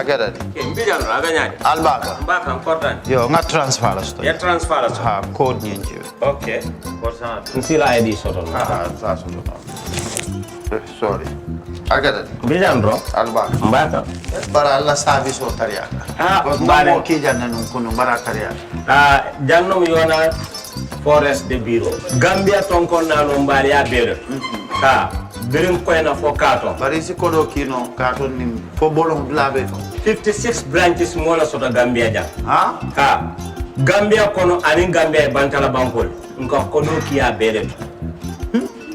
Agada. Mbijan raganya. Albaka. Mbaka important. Yo, nga transfer la sto. Ya transfer la. Ha, code nyinji. Okay. Korsa. Nsila ID soto. Ah, that's all. Sorry. Agada. Mbijan bro. Albaka. Mbaka. Bara Allah service o tariya. Ah, mbare ki janna nun kunu bara tariya. Ah, jannom yona forest de bureau. Gambia tonkon na no mbari ya bere. Ha. Birim koyna fo kato. Bari si kodo kino kato ni fo bolong blabe to. 56 branches mola soto Gambia jam. Ha? Ha. Gambia kono ani Gambia bantala bankol. Nko kodo kiya bere to.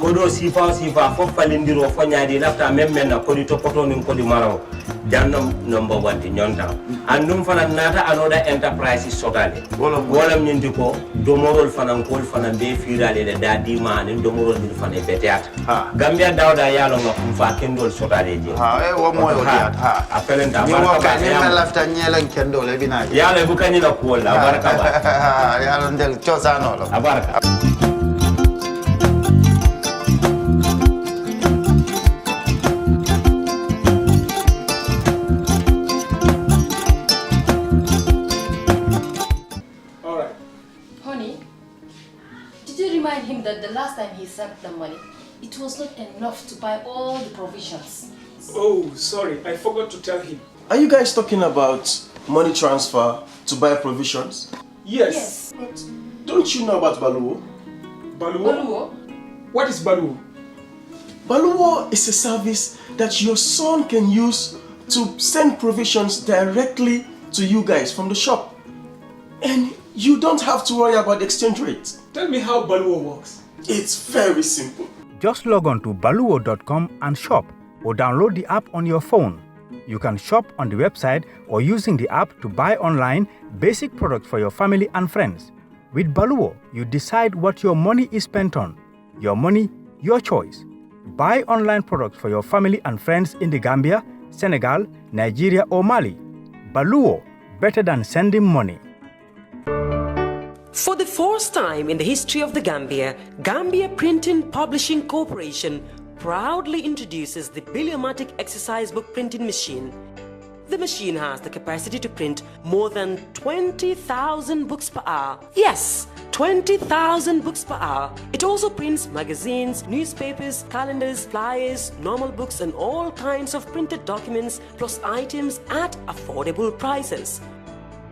Kodo sifa fo falindiro fo nyaadi lafta même na kodi to poto nin kodi maraw jannam number 1 ti nyonta andum fana nata anoda enterprise sotale wolam nyindi ko domorol fana kol fana be firale de dadi manin domorol din fana be teata Gambia dawda yalo ngam fa kendol sotale je ha wo moyo diat ha apelenta baraka ni na lafta nyelen kendol e bina yalo bu kanina ko la baraka ba yalo ndel ciosano lo baraka. Him that the last time he sent the money, it was not enough to buy all the provisions. Oh, sorry, I forgot to tell him. Are you guys talking about money transfer to buy provisions? Yes. But don't you know about Baluwo? Baluwo? What is Baluwo? Baluwo is a service that your son can use to send provisions directly to you guys from the shop. And you don't have to worry about the exchange rate. Tell me how Baluwo works. It's very simple. Just log on to baluwo.com and shop, or download the app on your phone. You can shop on the website or using the app to buy online basic products for your family and friends. With Baluwo, you decide what your money is spent on. Your money, your choice. Buy online products for your family and friends in the Gambia, Senegal, Nigeria or Mali. Baluwo, better than sending money. For the first time in the history of the Gambia, Gambia Printing Publishing Corporation proudly introduces the Biliomatic exercise book printing machine. The machine has the capacity to print more than 20,000 books per hour. Yes, 20,000 books per hour. It also prints magazines, newspapers, calendars, flyers, normal books and all kinds of printed documents plus items at affordable prices.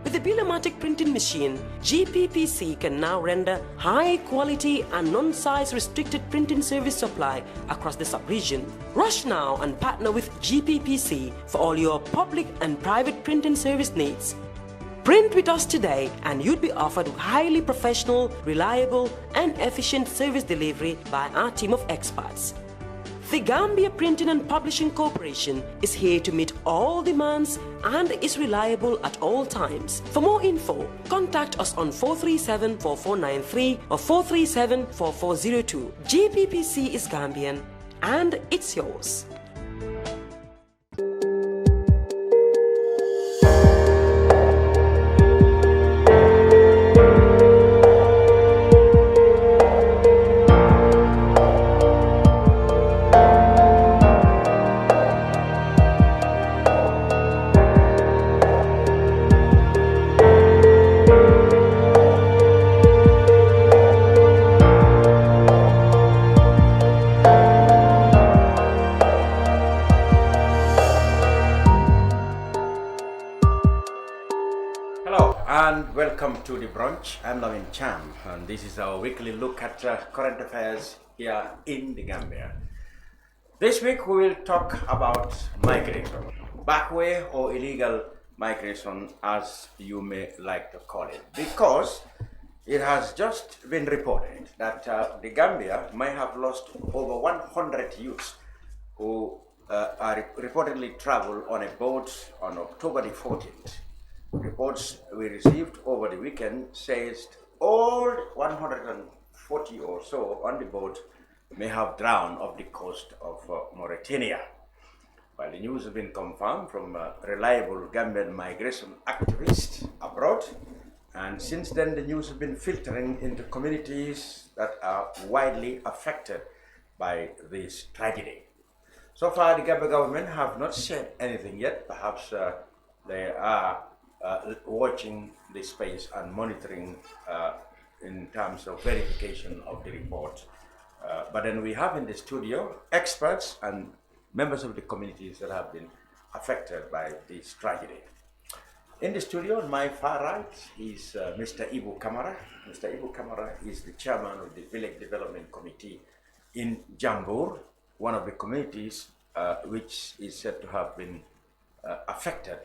With the Biliomatic printing machine, GPPC can now render high-quality and non-size restricted printing service supply across the sub-region. Rush now and partner with GPPC for all your public and private printing service needs. Print with us today and you'd be offered highly professional, reliable and efficient service delivery by our team of experts. The Gambia Printing and Publishing Corporation is here to meet all demands and is reliable at all times. For more info, contact us on 437-4493 or 437-4402. GPPC is Gambian and it's yours. Welcome to the Brunch. I'm Cham, and this is our weekly look at current affairs here in the Gambia. This week we will talk about migration, backway or illegal migration as you may like to call it, because it has just been reported that the Gambia may have lost over 100 youths who reportedly traveled on a boat on October the 14th. Reports we received over the weekend says all 140 or so on the boat may have drowned off the coast of Mauritania. While the news has been confirmed from reliable Gambian migration activists abroad, and since then the news has been filtering into communities that are widely affected by this tragedy. So far, the Gambia government have not said anything yet. Perhaps they are watching the space and monitoring in terms of verification of the report. But then we have in the studio experts and members of the communities that have been affected by this tragedy. In the studio, on my far right, is Mr. Ebou Camara. Mr. Ebou Camara is the chairman of the Village Development Committee in Jambur, one of the communities which is said to have been affected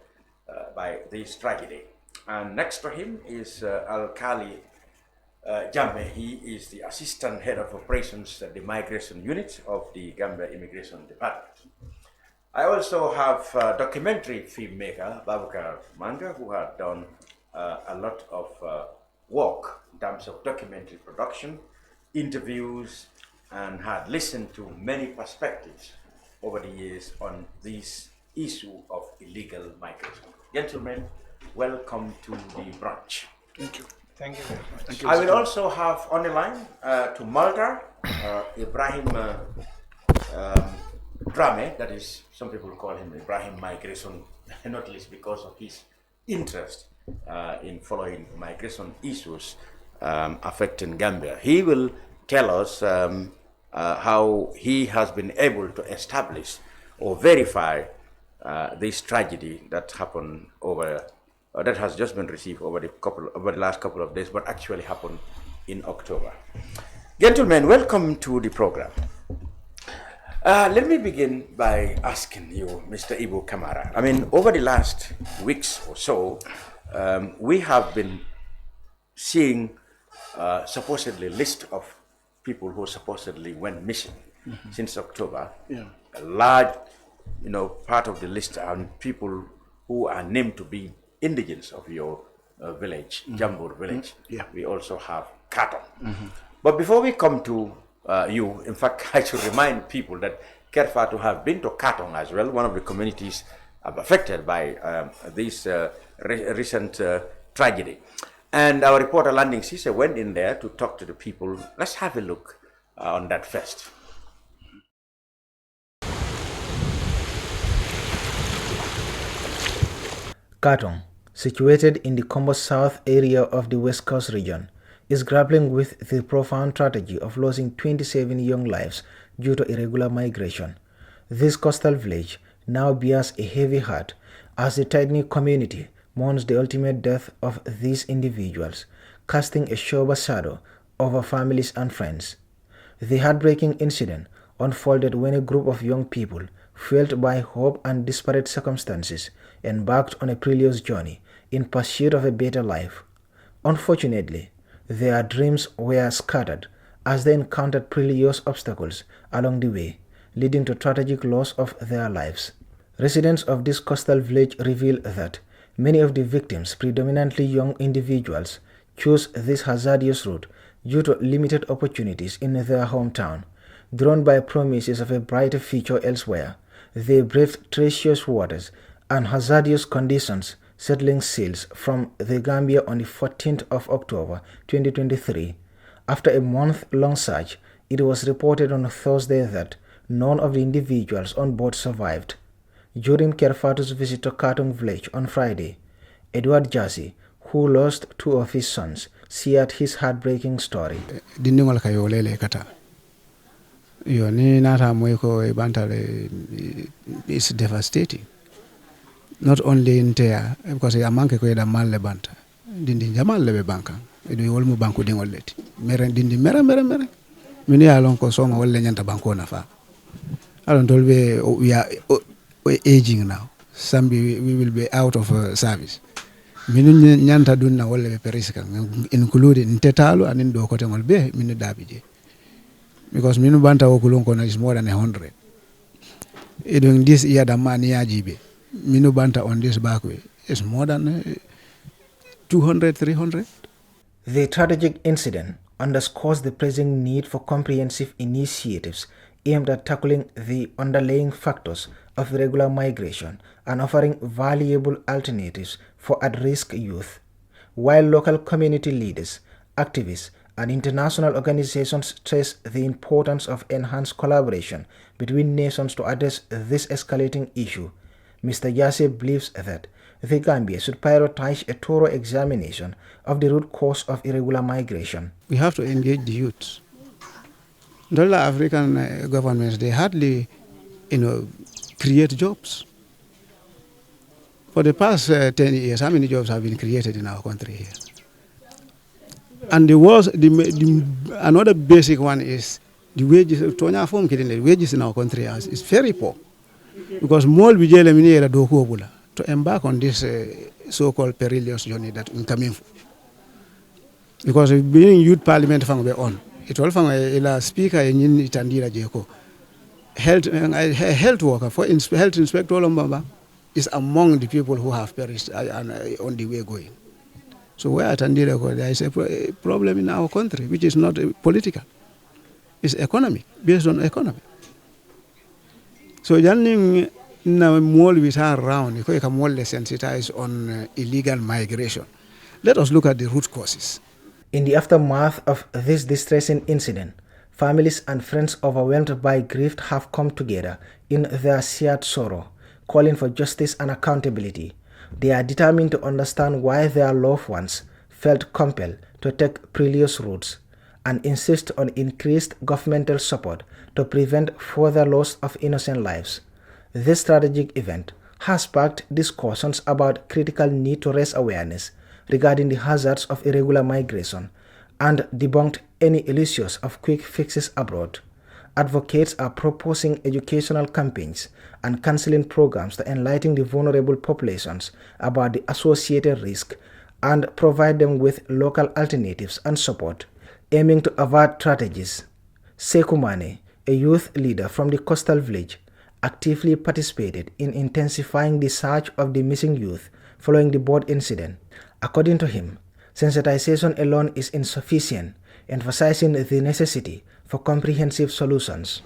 by this tragedy. And next to him is Alkali Jammeh. He is the assistant head of operations at the migration unit of the Gambia Immigration Department. I also have documentary filmmaker Babucarr Manka, who had done a lot of work in terms of documentary production, interviews, and had listened to many perspectives over the years on this issue of illegal migration. Gentlemen, welcome to the brunch. Thank you. Thank you very much. Thank you. I will also have on the line to Malta, Ibrahim Jammeh, that is, some people call him Ibrahim Migration, not least because of his interest in following migration issues affecting Gambia. He will tell us how he has been able to establish or verify this tragedy that happened over, that has just been received over the last couple of days, but actually happened in October. Gentlemen, welcome to the program. Let me begin by asking you, Mr. Ebou Camara. I mean, over the last weeks or so, we have been seeing supposedly list of people who supposedly went missing since October. Yeah. A large, part of the list are people who are named to be indigents of your village, Jambur village. Yeah. We also have Katong. But before we come to you, in fact, I should remind people that Kerfatu have been to Katong as well, one of the communities affected by this recent tragedy. And our reporter Landing Sise went in there to talk to the people. Let's have a look on that first. Katong, situated in the Combo South area of the West Coast region, is grappling with the profound tragedy of losing 27 young lives due to irregular migration. This coastal village now bears a heavy heart as the tight-knit community mourns the ultimate death of these individuals, casting a sober shadow over families and friends. The heartbreaking incident unfolded when a group of young people, fueled by hope and desperate circumstances, embarked on a perilous journey in pursuit of a better life. Unfortunately, their dreams were scattered as they encountered perilous obstacles along the way, leading to tragic loss of their lives. Residents of this coastal village reveal that many of the victims, predominantly young individuals, chose this hazardous route due to limited opportunities in their hometown. Drawn by promises of a brighter future elsewhere, they braved treacherous waters and hazardous conditions, settling sails from the Gambia on the 14th of October 2023. After a month-long search, it was reported on Thursday that none of the individuals on board survived. During Kerfatu's visit to Katong village on Friday, Edward Jassy, who lost two of his sons, shared his heartbreaking story. It's devastating. Not only in there, because a manke ko da malle banta. Dindi jamal lebe banka. Edo wolmu banku dingol leti. Mere dindi mere. Mini alon ko soma wolle nyanta banko na fa. Alon tolbe we are aging now. Sambi we will be out of service. Minu nyanta dunna wolle be periska including tetalo and do kote ngol be minu dabije. Because minu banta wokulon ko na is more than 100. Edo this year da mani ajibe. Minu banta on this back way is more than 200, 300. The tragic incident underscores the pressing need for comprehensive initiatives aimed at tackling the underlying factors of irregular migration and offering valuable alternatives for at-risk youth. While local community leaders, activists, and international organizations stress the importance of enhanced collaboration between nations to address this escalating issue, Mr. Yase believes that the Gambia should prioritize a thorough examination of the root cause of irregular migration. We have to engage the youth. The African governments, they hardly, create jobs. For the past 10 years, how many jobs have been created in our country here? And another basic one is the wages. The wages in our country is very poor. Because more to embark on this so-called perilous journey that we're coming for. Because being youth parliament from the on, it all from a speaker in Itandira Jeko. Health worker for health inspector Lombamba is among the people who have perished on the way going. So where at Tandira there is a problem in our country, which is not political. It's economic, based on economy. So Janning now more we are around, you can more sensitize on illegal migration. Let us look at the root causes. In the aftermath of this distressing incident, families and friends overwhelmed by grief have come together in their shared sorrow, calling for justice and accountability. They are determined to understand why their loved ones felt compelled to take perilous routes and insist on increased governmental support to prevent further loss of innocent lives. This strategic event has sparked discussions about critical need to raise awareness regarding the hazards of irregular migration and debunked any illusions of quick fixes abroad. Advocates are proposing educational campaigns and counseling programs to enlighten the vulnerable populations about the associated risk and provide them with local alternatives and support, aiming to avert tragedies. Sekumane, a youth leader from the coastal village, actively participated in intensifying the search of the missing youth following the boat incident. According to him, sensitization alone is insufficient, emphasizing the necessity for comprehensive solutions.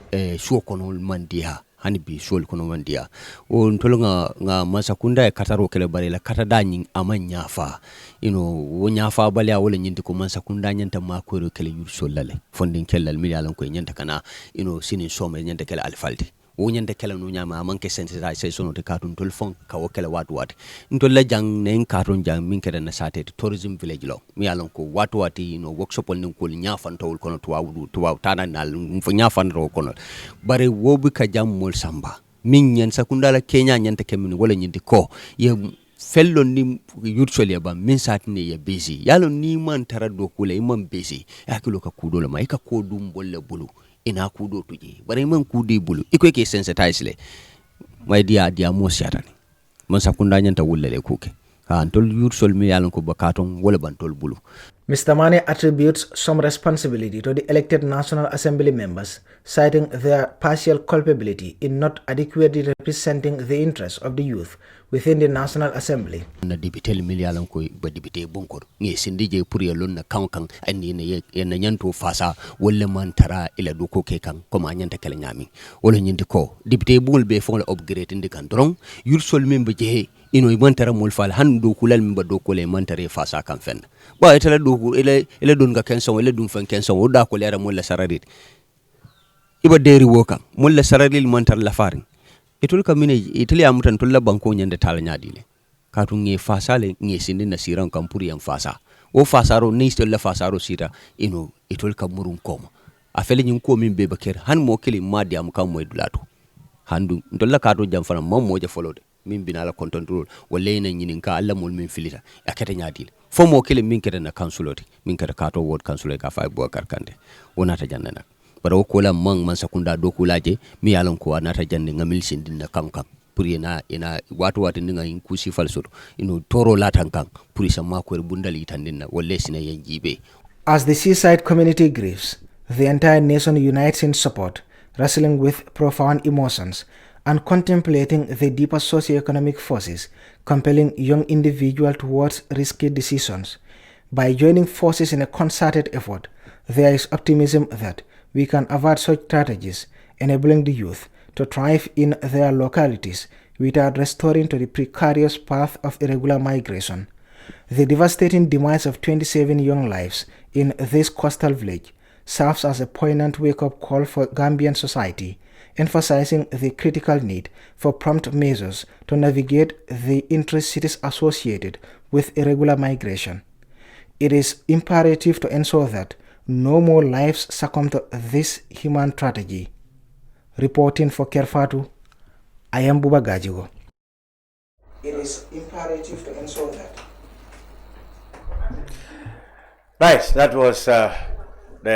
Hani bi sol kono mandia o ntolo nga masakunda e kataro kele bare la katada nyi amanya fa wo nyafa bale a wala nyindi ko masakunda nyanta makoro kele yur solale fondin kellal mi yalan ko nyanta kana sinin some nyanta kele alfaldi wo nyanta kele no nyama manke sensitization de katun tol fon ka wo kele wat ntol la jang nen katun jang min kede na sate tourism village lo mi yalan ko wati workshop nin ko nyafan tawul kono tuwa tana nal fo nyafan ro kono bare wo bi ka jam mol samba min nyen sakunda la Kenya nyanta kemin wala nyindi ko ye fello ni usually ba min satni ye busy yalo ni man tara do kule man busy yakilo ka kudo la mai ka kodum bolle bulu ina kudo tuji bare man kudi bulu iko ke sensitize le mai dia mo siatani man sakunda nyanta wulle le kuke antol usually mi yalon ko bakaton wala bantol bulu. Mr. Mane attributes some responsibility to the elected National Assembly members, citing their partial culpability in not adequately representing the interests of the youth within the National Assembly. Na dibitel milialan ko ba dibite bonkor ngi sindije pour yalon na kankan andi ne na nyanto fasa wala man tara ila duko ke kan ko ma nyanta kala nyami wala nyindi ko dibite bungol be fon la upgrade ndi kan dron yur sol membe je ibantara mul fal han do kulal mi ba do kole mantare fasa kan fen ba etala do ele don ga kenson ele dun fen kenson o da ko lera mul la sararit iba deri wokan mul la sararil mantar la farin etul kamine itali amutan tulla banko nyande tala nyadile katun nge fasa le nge sindi na siran kan puri yan fasa o fasaro ni stel la fasaro sira itul kamurun koma afele nyin ko min be baker han mo kili madi am kam moy dulato handu ndolla kato jam fana mom moje folode min binala control wala ina nyinin ka alla mol min filita akata nyadil fo mo kele min kede na counciloti min kede kato ward councilor ka fa Babucarr kande wonata janna nak bara ko la man sakunda do kulaje mi yalon ko anata janne ngamil sindin na kankan pour ina watu ninga inkusi falsoto toro latankan pour sama ko bundali tandinna wala sina yenjibe. As the seaside community grieves, the entire nation unites in support, wrestling with profound emotions and contemplating the deeper socio-economic forces compelling young individuals towards risky decisions. By joining forces in a concerted effort, there is optimism that we can avert such strategies, enabling the youth to thrive in their localities without restoring to the precarious path of irregular migration. The devastating demise of 27 young lives in this coastal village serves as a poignant wake-up call for Gambian society emphasizing the critical need for prompt measures to navigate the intricacies associated with irregular migration. It is imperative to ensure that no more lives succumb to this human tragedy. Reporting for Kerfatu, I am Buba Gajigo. It is imperative to ensure that. Right, that was the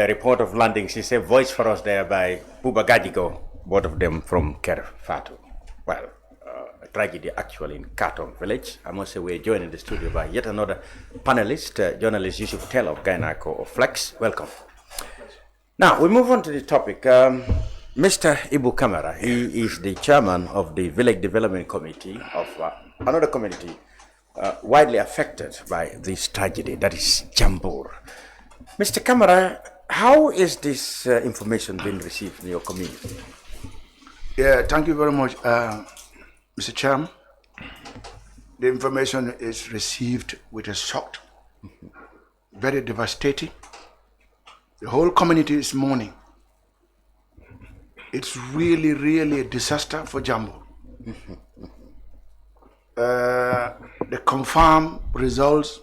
report of landings. It's a voice for us there by Buba Gajigo, both of them from Kerfatu. Well, a tragedy actually in Karton village. I must say we're joined in the studio by yet another panelist, journalist Yusuf Tell of Gainako of Flex. Welcome. Now, we move on to the topic. Mr. Ebou Camara, he is the chairman of the Village Development Committee of another community widely affected by this tragedy, that is Jambur. Mr. Camara, how is this information being received in your community? Yeah, thank you very much, Mr. Chairman. The information is received with a shock, very devastating. The whole community is mourning. It's really, really a disaster for Jambur. The confirmed results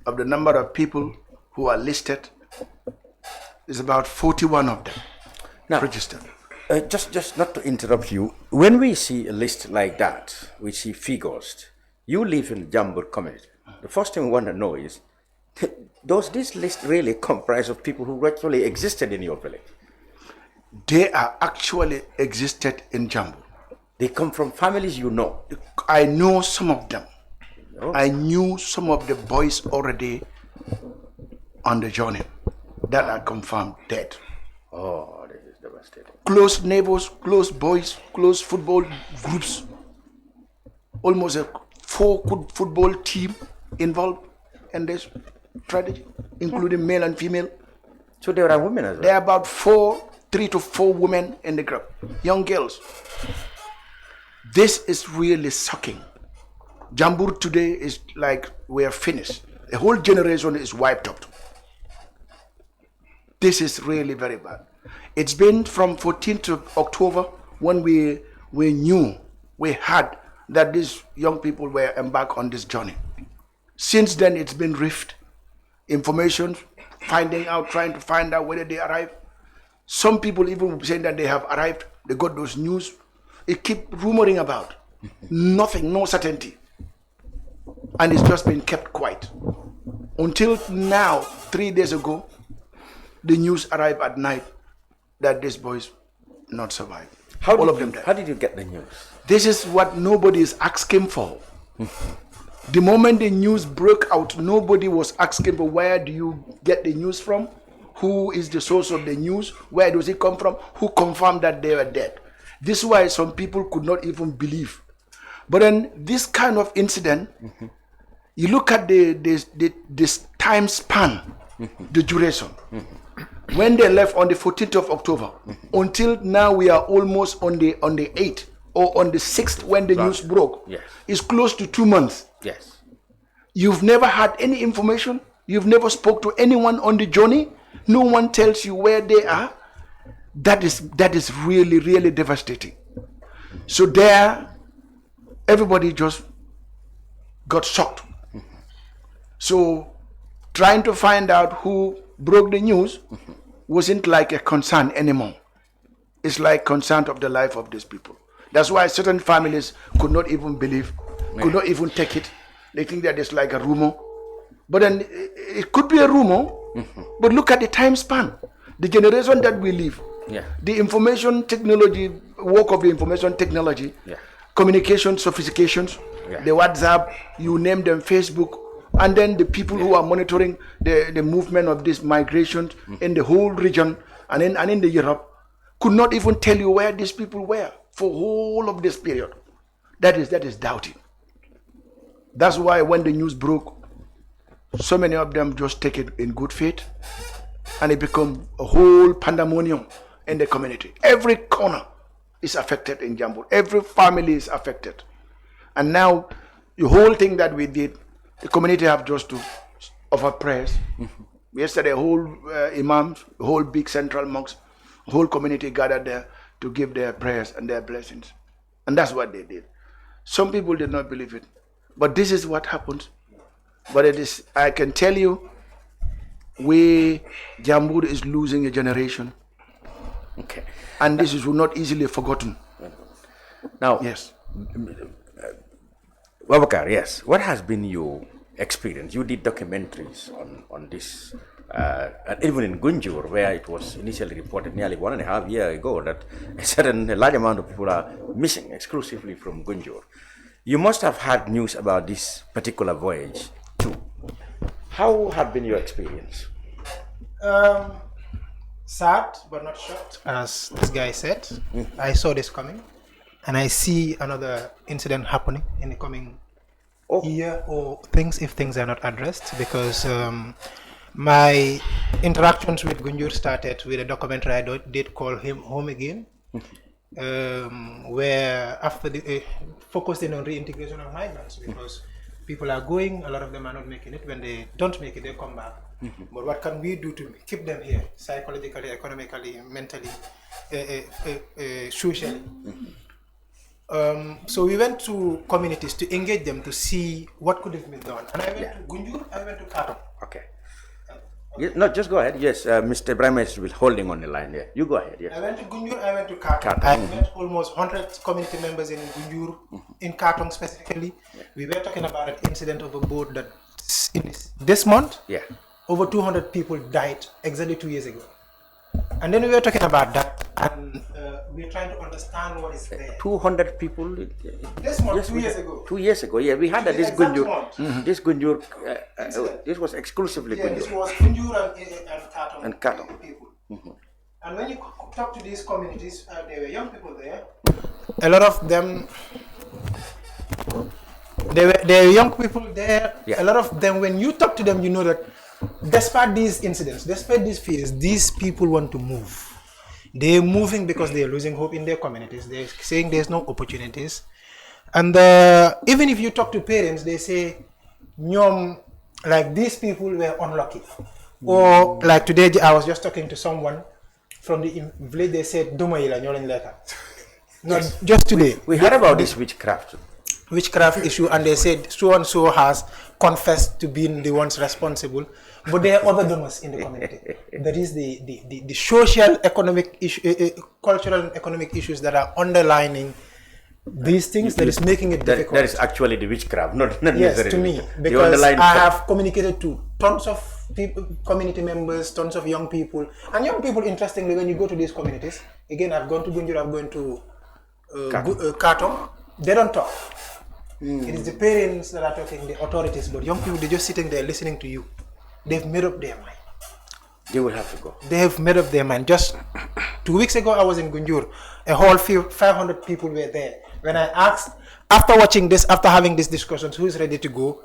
of the number of people who are listed is about 41 of them now registered. Just not to interrupt you, when we see a list like that, we see figures. You live in the Jambur community. The first thing we want to know is, does this list really comprise of people who actually existed in your village? They are actually existed in Jambur. They come from families you know? I know some of them. Oh. I knew some of the boys already on the journey that are confirmed dead. Oh, this is devastating. Close neighbors, close boys, close football groups. Almost a 4 good football team involved in this tragedy, including male and female. So there are women as well? There are about 3 to 4 women in the group, young girls. This is really shocking. Jambur today is like we are finished. The whole generation is wiped out. This is really very bad. It's been from 14th of October when we knew, we heard that these young people were embarked on this journey. Since then, it's been rift. Information, finding out, trying to find out whether they arrived. Some people even saying that they have arrived, they got those news. It keep rumoring about. Nothing, no certainty. And it's just been kept quiet. Until now, 3 days ago, the news arrived at night that these boys not survived. All of them died. How did you get the news? This is what nobody is asking for. The moment the news broke out, nobody was asking for where do you get the news from? Who is the source of the news? Where does it come from? Who confirmed that they were dead? This is why some people could not even believe. But then this kind of incident, you look at this time span, the duration. When they left on the 14th of October, until now we are almost on the 8th or on the 6th when the news broke. Yes. It's close to 2 months. Yes. You've never had any information. You've never spoke to anyone on the journey. No one tells you where they are. That is really, really devastating. So there, everybody just got shocked. So trying to find out who broke the news wasn't like a concern anymore. It's like concern of the life of these people. That's why certain families could not even believe, could not even take it. They think that it's like a rumor. But then it could be a rumor, but look at the time span. The generation that we live, the information technology, work of the information technology, communication sophistications, the WhatsApp, you name them, Facebook, and then the people who are monitoring the movement of this migration in the whole region and in the Europe could not even tell you where these people were for whole of this period. That is doubting. That's why when the news broke, so many of them just take it in good faith, and it become a whole pandemonium in the community. Every corner is affected in Jambur. Every family is affected. And now the whole thing that we did, the community have just to offer prayers. Yesterday, whole imams, whole big central mosque, whole community gathered there to give their prayers and their blessings. And that's what they did. Some people did not believe it. But this is what happens. But it is, I can tell you, Jambur is losing a generation. Okay. And this is not easily forgotten. Now, yes. Babucarr, yes. What has been your experience? You did documentaries on this, and even in Gunjur, where it was initially reported nearly 1.5 years ago that a large amount of people are missing exclusively from Gunjur. You must have had news about this particular voyage too. How had been your experience? Sad, but not shocked. As this guy said, I saw this coming, and I see another incident happening in the coming year or if things are not addressed, because my interactions with Gunjur started with a documentary I did call him Home Again, where after focusing on reintegration of migrants, because people are going, a lot of them are not making it. When they don't make it, they come back. But what can we do to keep them here, psychologically, economically, mentally, socially? So we went to communities to engage them to see what could have been done. And I went to Gunjur, I went to Kato. Okay. No, just go ahead. Yes, Mr. Ibrahim is holding on the line here. You go ahead. Yes. I went to Gunjur, I went to Katong. I met almost 100 community members in Gunjur, in Katong specifically. We were talking about an incident of a boat that this month, over 200 people died exactly 2 years ago. And then we were talking about that, and we are trying to understand what is there. 200 people? This month, yes, 2 years ago. 2 years ago, yeah. We had this Gunjur. This Gunjur, this was exclusively Gunjur. This was Gunjur and Katong. People. And when you talk to these communities, there were young people there. A lot of them, there were young people there. A lot of them, when you talk to them, you know that despite these incidents, despite these fears, these people want to move. They're moving because they're losing hope in their communities. They're saying there's no opportunities. And even if you talk to parents, they say, like these people were unlucky. Or like today, I was just talking to someone from the village, they said, not just today. We heard about this witchcraft Issue, and they said so and so has confessed to being the ones responsible, but there are other donors in the community. That is the social, economic issue, cultural and economic issues that are underlining these things that is making it difficult. That is actually the witchcraft, not yes, necessarily. to me, because I have communicated to tons of people, community members, tons of young people, and young people. Interestingly, when you go to these communities, again, I've gone to Gunjur, I've gone to Katong. They don't talk. It is the parents that are talking, the authorities, but young people, they're just sitting there listening to you. They've made up their mind. They will have to go. They have made up their mind. Just 2 weeks ago, I was in Gunjur. A whole 500 people were there. When I asked, after watching this, after having these discussions, who is ready to go,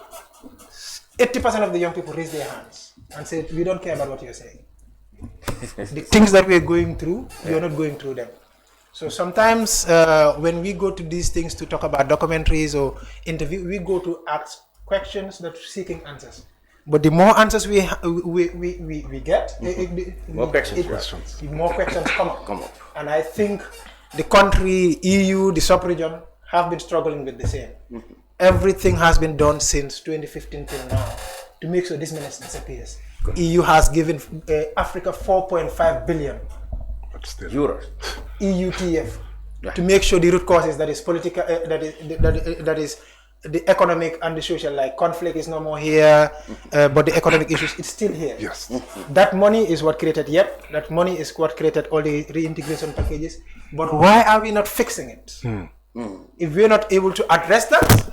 80% of the young people raised their hands and said, we don't care about what you're saying. The things that we're going through, you're not going through them. So sometimes when we go to these things to talk about documentaries or interview, we go to ask questions that are seeking answers. But the more answers we get, more questions come up. And I think the country, EU, the sub-region have been struggling with the same. Everything has been done since 2015 till now to make sure this menace disappears. EU has given Africa 4.5 billion euros. EUTF to make sure the root causes, that is political, that is the economic and the social, like conflict is no more here, but the economic issues, it's still here. Yes. That money is what created that money is what created all the reintegration packages. But why are we not fixing it? If we're not able to address that,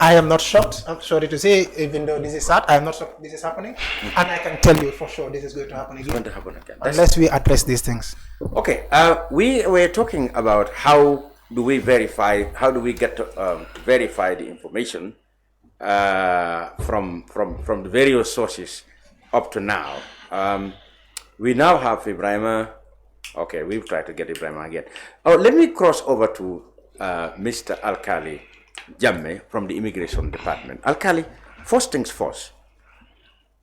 I am not shocked. I'm sorry to say, even though this is sad, I am not shocked this is happening. And I can tell you for sure this is going to happen again. It's going to happen again. Unless we address these things. Okay, we were talking about how do we get to verify the information from the various sources up to now. We now have Ibrahim. Okay, we've tried to get Ibrahim again. Oh, let me cross over to Mr. Alkali Jammeh from the Immigration Department. Alkali, first things first,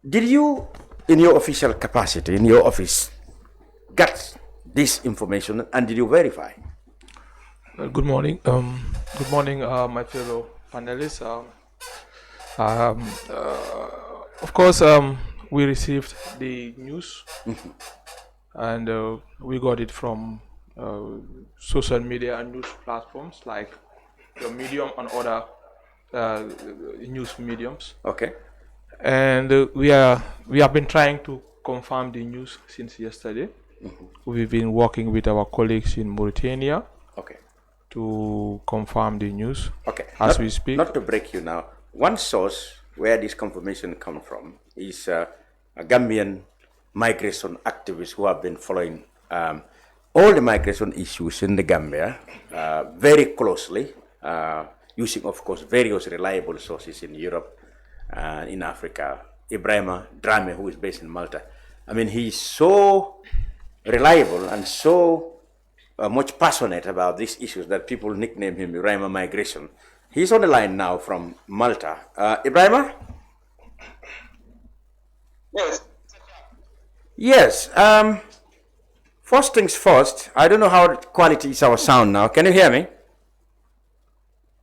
did you, in your official capacity, in your office, get this information, and did you verify? Good morning. Good morning, my fellow panelists. Of course, we received the news, and we got it from social media and news platforms like the Medium and other news mediums. Okay. And we have been trying to confirm the news since yesterday. We've been working with our colleagues in Mauritania. Okay. To confirm the news. Okay. As we speak. Not to break you now. One source where this confirmation comes from is a Gambian migration activists who have been following all the migration issues in the Gambia very closely, using, of course, various reliable sources in Europe and in Africa. Ebou Camara, who is based in Malta. I mean, he's so reliable and so much passionate about these issues that people nickname him Ebou Migration. He's on the line now from Malta. Ebou? Yes. Yes. First things first, I don't know how quality is our sound now. Can you hear me?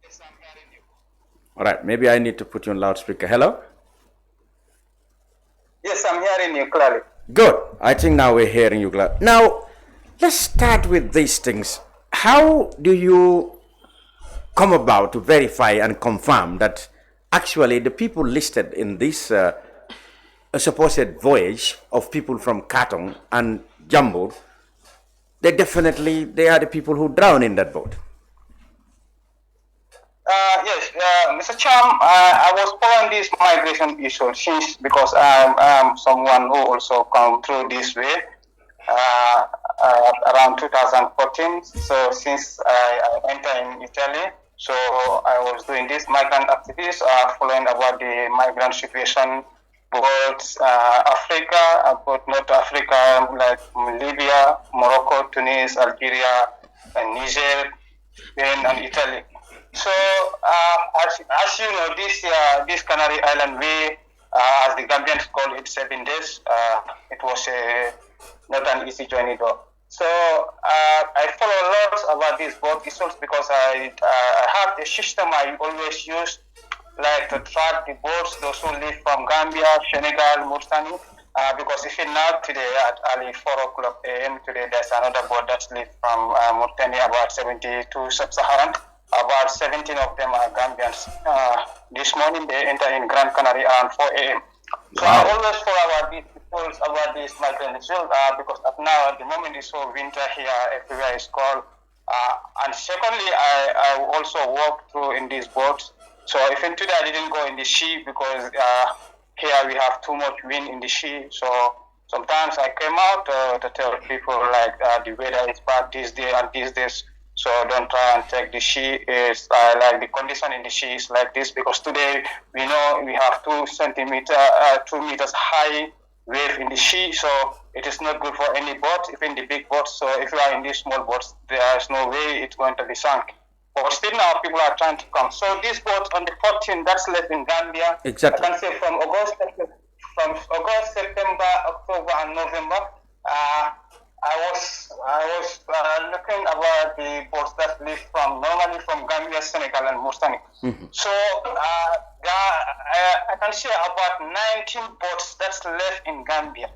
Yes, I'm hearing you. All right, maybe I need to put you on loudspeaker. Hello? Yes, I'm hearing you clearly. Good. I think now we're hearing you clearly. Now, let's start with these things. How do you come about to verify and confirm that actually the people listed in this supposed voyage of people from Katong and Jambur, they are the people who drowned in that boat? Yes, Mr. Cham, I was following this migration issue since because I'm someone who also come through this way around 2014. So since I entered in Italy, so I was doing this migrant activities, following about the migrant situation, both Africa, both North Africa, like Libya, Morocco, Tunis, Algeria, and Niger, Spain, and Italy. So, as you know, this Canary Island way, as the Gambians call it, 7 days, it was not an easy journey though. So, I follow lots about these boat issues because I have a system I always use, like to track the boats, those who live from Gambia, Senegal, Mauritania, because even now today at early 4 o'clock a.m. today, there's another boat that lives from Mauritania, about 72 sub-Saharan. About 17 of them are Gambians. This morning they enter in Grand Canary around 4 a.m. So I always follow about these people, about this migrant issue, because now at the moment it's so winter here, everywhere is cold. And secondly, I also walk through in these boats. So even today I didn't go in the sea because here we have too much wind in the sea. So sometimes I came out to tell people like the weather is bad this day and these days. So don't try and take the sea. Is like the condition in the sea is like this because today we know we have 2 meters high wave in the sea. So it is not good for any boat, even the big boats. So if you are in these small boats, there is no way it's going to be sunk. But still now people are trying to come. So this boat on the 14th, that's left in Gambia. Exactly. I can say from August, September, October, and November. I was looking about the boats that leave normally from Gambia, Senegal, and Mauritania. So I can say about 19 boats that's left in Gambia.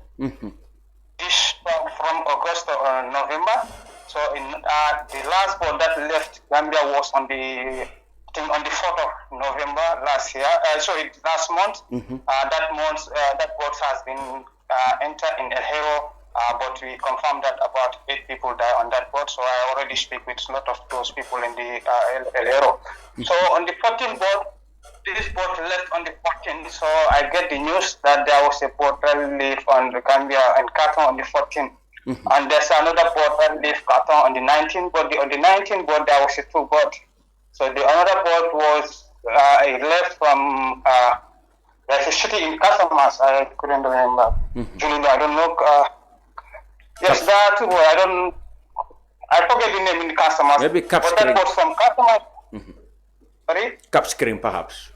This from August to November. So in the last boat that left Gambia was on the 4th of November last year. Last month. That boat has been entered in El Hero. But we confirmed that about 8 people died on that boat. So I already speak with a lot of those people in the El Hero. So on the 14th boat, this boat left on the 14th. So I get the news that there was a boat that left on the Gambia and Katong on the 14th. And there's another boat that left Katong on the 19th. But on the 19th boat, there was 2 boats. So the other boat was left from there's a city in Casamas. I couldn't remember. Julie, I don't know. Yes, that too. I forget the name in Casamas. Maybe But that was from Casamas. Sorry? Cap Screen, perhaps.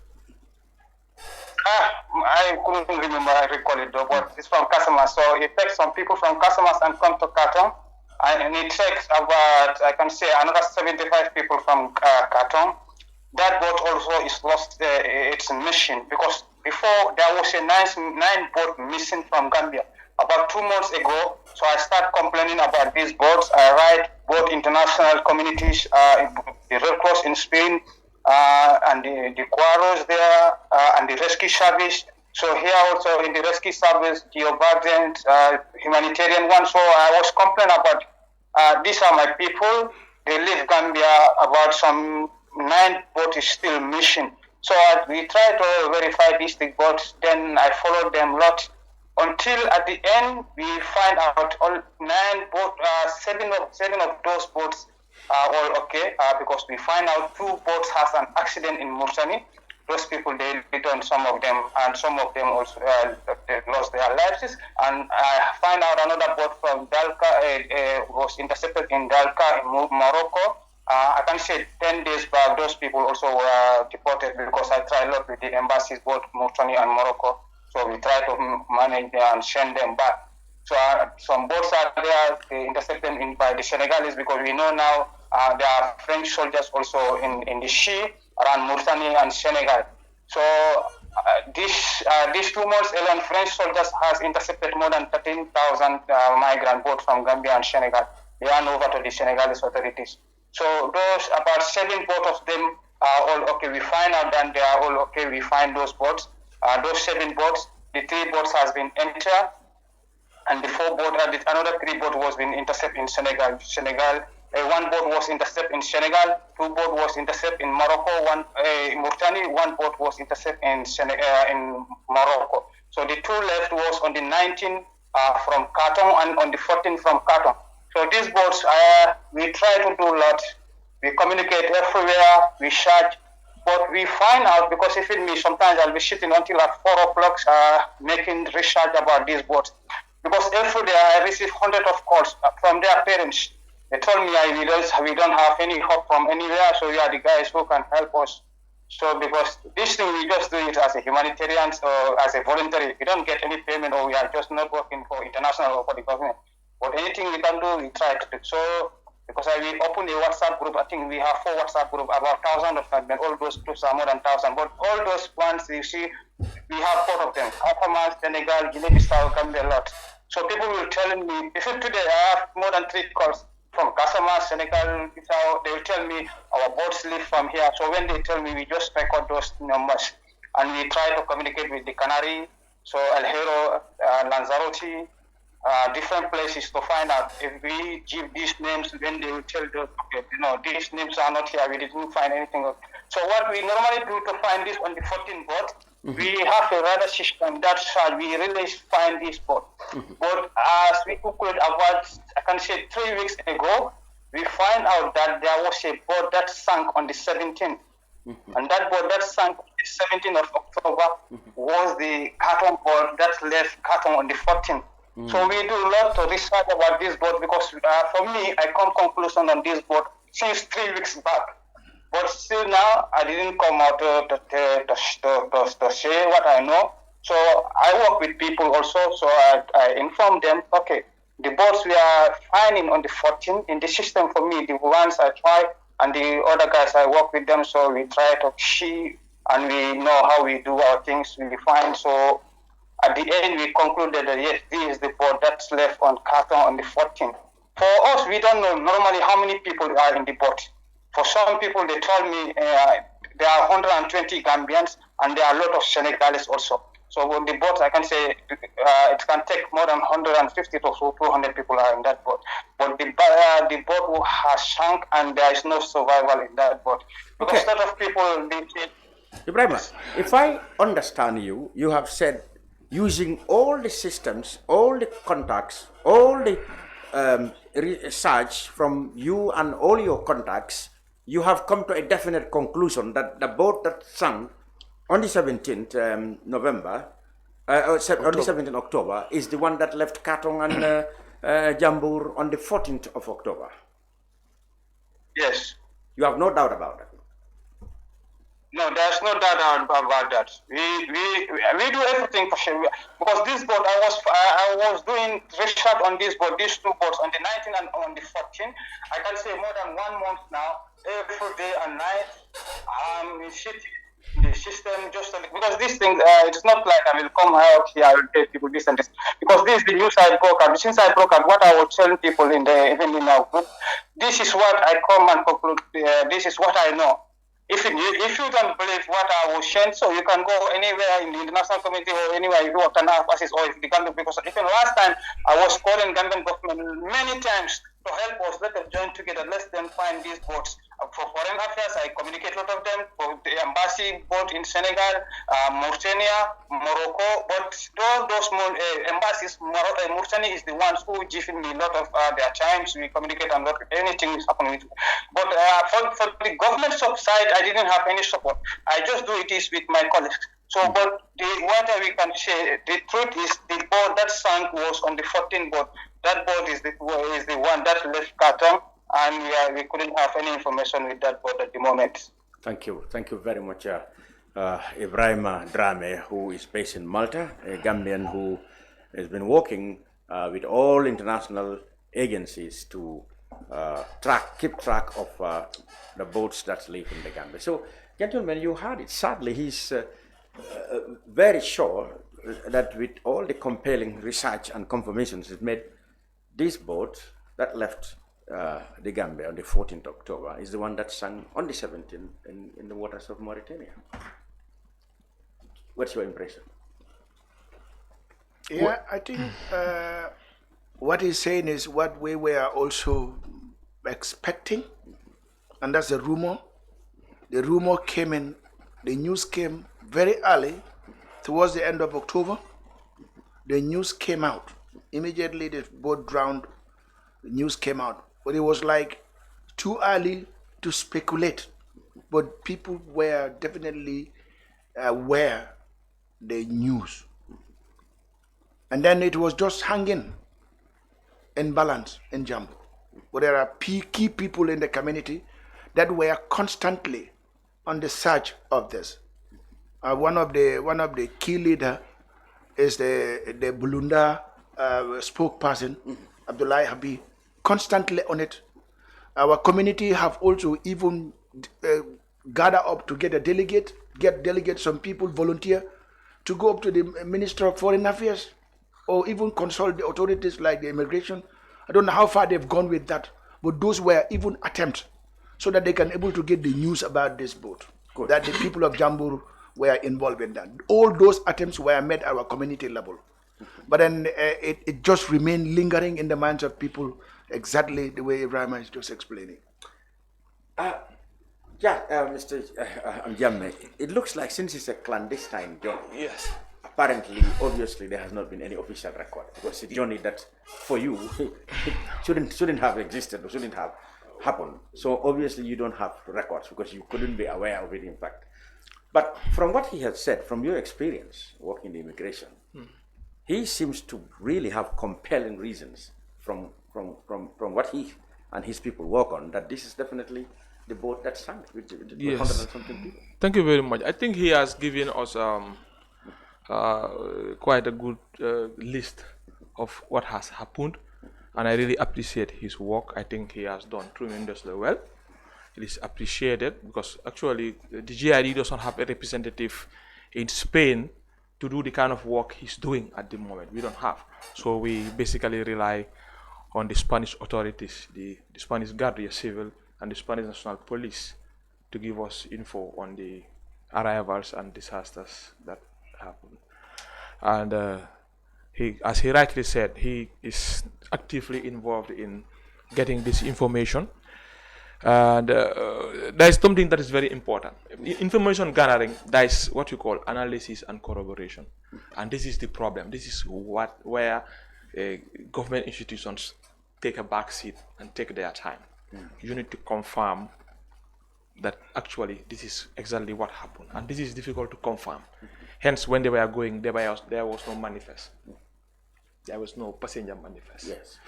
I couldn't remember. I recall it though, but it's from Casamas. So it takes some people from Casamas and come to Katong. and it takes about, I can say, another 75 people from Khartoum. That boat also is lost its mission, because before there was a nine boat missing from Gambia about 2 months ago. So I start complaining about these boats. I write both international communities, the Red Cross in Spain, and the Quarros there, and the rescue service. So here also in the rescue service, geoguardians, humanitarian one. So I was complaining about these are my people. They leave Gambia, about some 9 boats is still missing. So we try to verify these big boats. Then I followed them a lot until at the end we find out all 9 boats, 7 of those boats are all okay, because we find out 2 boats has an accident in Mursani. Those people, they returned, some of them, and some of them also they lost their lives. And I find out another boat from Dalka was intercepted in Dalka in Morocco. I can say 10 days back, those people also were deported, because I tried a lot with the embassies, both Mauritania and Morocco. So we try to manage them and send them back. So some boats are there, they intercept them by the Senegalese, because we know now there are French soldiers also in the sea around Mauritania and Senegal. So these 2 months alone, French soldiers has intercepted more than 13,000 migrant boats from Gambia and Senegal. They hand over to the Senegalese authorities. So those about 7 boats of them are all okay. We find out that they are all okay. We find those boats. Those 7 boats, the 3 boats has been entered, and the 4 boat, another 3 boat was been intercepted in Senegal. 1 boat was intercepted in Senegal, 2 boat was intercepted in Morocco, 1 in Mauritania, 1 boat was intercepted in Morocco. So the 2 left was on the 19th from Khartoum and on the 14th from Khartoum. So these boats, we try to do a lot. We communicate everywhere, we search, but we find out, because even me, sometimes I'll be sitting until at 4 o'clock making research about these boats. Because every day I receive hundreds of calls from their parents. They told me we don't have any hope from anywhere, so you are the guys who can help us. So because this thing, we just do it as a humanitarian, so as a voluntary. We don't get any payment, or we are just not working for international or for the government. But anything we can do, we try to do. So because we opened a WhatsApp group, I think we have 4 WhatsApp group, about 1,000 of them, all those groups are more than 1,000. But all those ones, you see, we have 4 of them: Alkali, Senegal, Guinea-Bissau, Gambia, a lot. So people will tell me, even today I have more than 3 calls from Casamance, Senegal, Bissau. They will tell me our boats leave from here. So when they tell me, we just record those numbers, and we try to communicate with the Canary, so El Hero, Lanzarote, different places to find out. If we give these names, then they will tell us, okay, these names are not here. We didn't find anything. So what we normally do to find this on the 14th boat, we have a radar system that we really find this boat. But as we conclude about, I can say 3 weeks ago, we find out that there was a boat that sank on the 17th. And that boat that sank on the 17th of October was the Khartoum boat that left Khartoum on the 14th. So we do a lot to research about this boat, because for me, I come conclusion on this boat since 3 weeks back. But still now, I didn't come out to say what I know. So I work with people also, so I inform them, okay, the boats we are finding on the 14th in the system for me, the ones I try, and the other guys I work with them, so we try to see, and we know how we do our things, we find. So at the end, we concluded that yes, this is the boat that's left on Khartoum on the 14th. For us, we don't know normally how many people are in the boat. For some people, they told me there are 120 Gambians, and there are a lot of Senegalese also. So with the boat, I can say it can take more than 150 to 200 people are in that boat. But the boat has sunk, and there is no survival in that boat. Because a lot of people, they say... Ibrahim, if I understand you, you have said using all the systems, all the contacts, all the research from you and all your contacts, you have come to a definite conclusion that the boat that sank on the 17th November, on the 17th October, is the one that left Khartoum and Jambur on the 14th of October. Yes. You have no doubt about that. No, there's no doubt about that. We do everything for sure. Because this boat, I was doing research on this boat, these two boats, on the 19th and on the 14th. I can say more than 1 month now, every day and night, I'm in the system because these things, it's not like I will come out here, I will tell people this and this. Because this is the new side broker. This inside broker, what I was telling people even in our group, this is what I come and conclude, this is what I know. If you don't believe what I was sharing, so you can go anywhere in the international community or anywhere you can have access, or if the Gambian, because even last time I was calling Gambian government many times to help us, let them join together, let them find these boats. For foreign affairs, I communicate a lot of them, for the embassy boat in Senegal, Mauritania, Morocco, but all those embassies, Mauritania is the ones who give me a lot of their times, we communicate and what anything is happening. But for the government side, I didn't have any support. I just do it with my colleagues. So, but what we can say, the truth is the boat that sank was on the 14th boat. That boat is the one that left Qatar, and we couldn't have any information with that boat at the moment. Thank you very much, Ibrahim Drame, who is based in Malta, a Gambian who has been working with all international agencies to keep track of the boats that leave in the Gambia. So, gentlemen, you heard it. Sadly, he's very sure that with all the compelling research and confirmations it made, this boat that left the Gambia on the 14th October is the one that sank on the 17th in the waters of Mauritania. What's your impression? Yeah, I think what he's saying is what we were also expecting, and that's the rumor. The rumor came in, the news came very early, towards the end of October. The news came out. Immediately the boat drowned, the news came out. But it was like too early to speculate. But people were definitely aware the news. And then it was just hanging in balance in Jambur. But there are key people in the community that were constantly on the search of this. One of the key leader is the Bulunda spokesperson, Abdullahi Habib, constantly on it. Our community have also even gathered up to get delegates, some people volunteer to go up to the Minister of Foreign Affairs or even consult the authorities like the immigration. I don't know how far they've gone with that, but those were even attempts so that they can able to get the news about this boat. Good. That the people of Jambur were involved in that. All those attempts were made at our community level. But then it just remained lingering in the minds of people exactly the way Ibrahim is just explaining. Mr. Jammeh, it looks like since it's a clandestine journey, yes, apparently, obviously, there has not been any official record because it's a journey that for you shouldn't have existed or shouldn't have happened. So obviously you don't have records because you couldn't be aware of it in fact. But from what he has said, from your experience working in immigration, he seems to really have compelling reasons from what he and his people work on, that this is definitely the boat that sank with 100 and something people. Thank you very much. I think he has given us quite a good list of what has happened, and I really appreciate his work. I think he has done tremendously well. It is appreciated because actually the GID doesn't have a representative in Spain to do the kind of work he's doing at the moment. We don't have. So we basically rely on the Spanish authorities, the Spanish Guardia Civil and the Spanish National Police to give us info on the arrivals and disasters that happen. And he, as he rightly said, he is actively involved in getting this information. And there is something that is very important. Information gathering, there is what you call analysis and corroboration. And this is the problem. This is where government institutions take a back seat and take their time. You need to confirm that actually this is exactly what happened. And this is difficult to confirm. Hence, when they were going, there was no manifest. There was no passenger manifest. Yes.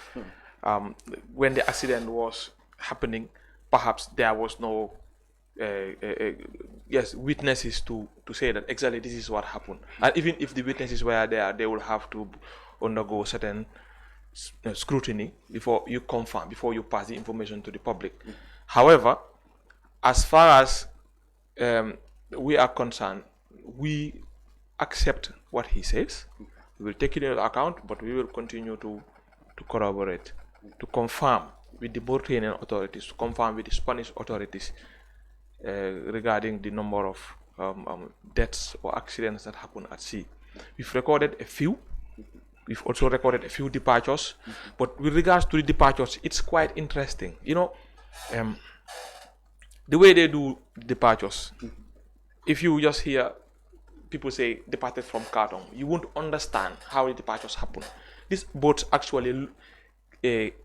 When the accident was happening, perhaps there was no yes, witnesses to say that exactly this is what happened. And even if the witnesses were there, they will have to undergo certain scrutiny before you confirm, before you pass the information to the public. However, as far as we are concerned, we accept what he says. We will take it into account, but we will continue to corroborate, to confirm with the Mauritanian authorities, to confirm with the Spanish authorities regarding the number of deaths or accidents that happen at sea. We've recorded a few. We've also recorded a few departures, but with regards to the departures, it's quite interesting. You know, the way they do departures, if you just hear people say departed from Kartong, you won't understand how the departures happen. These boats actually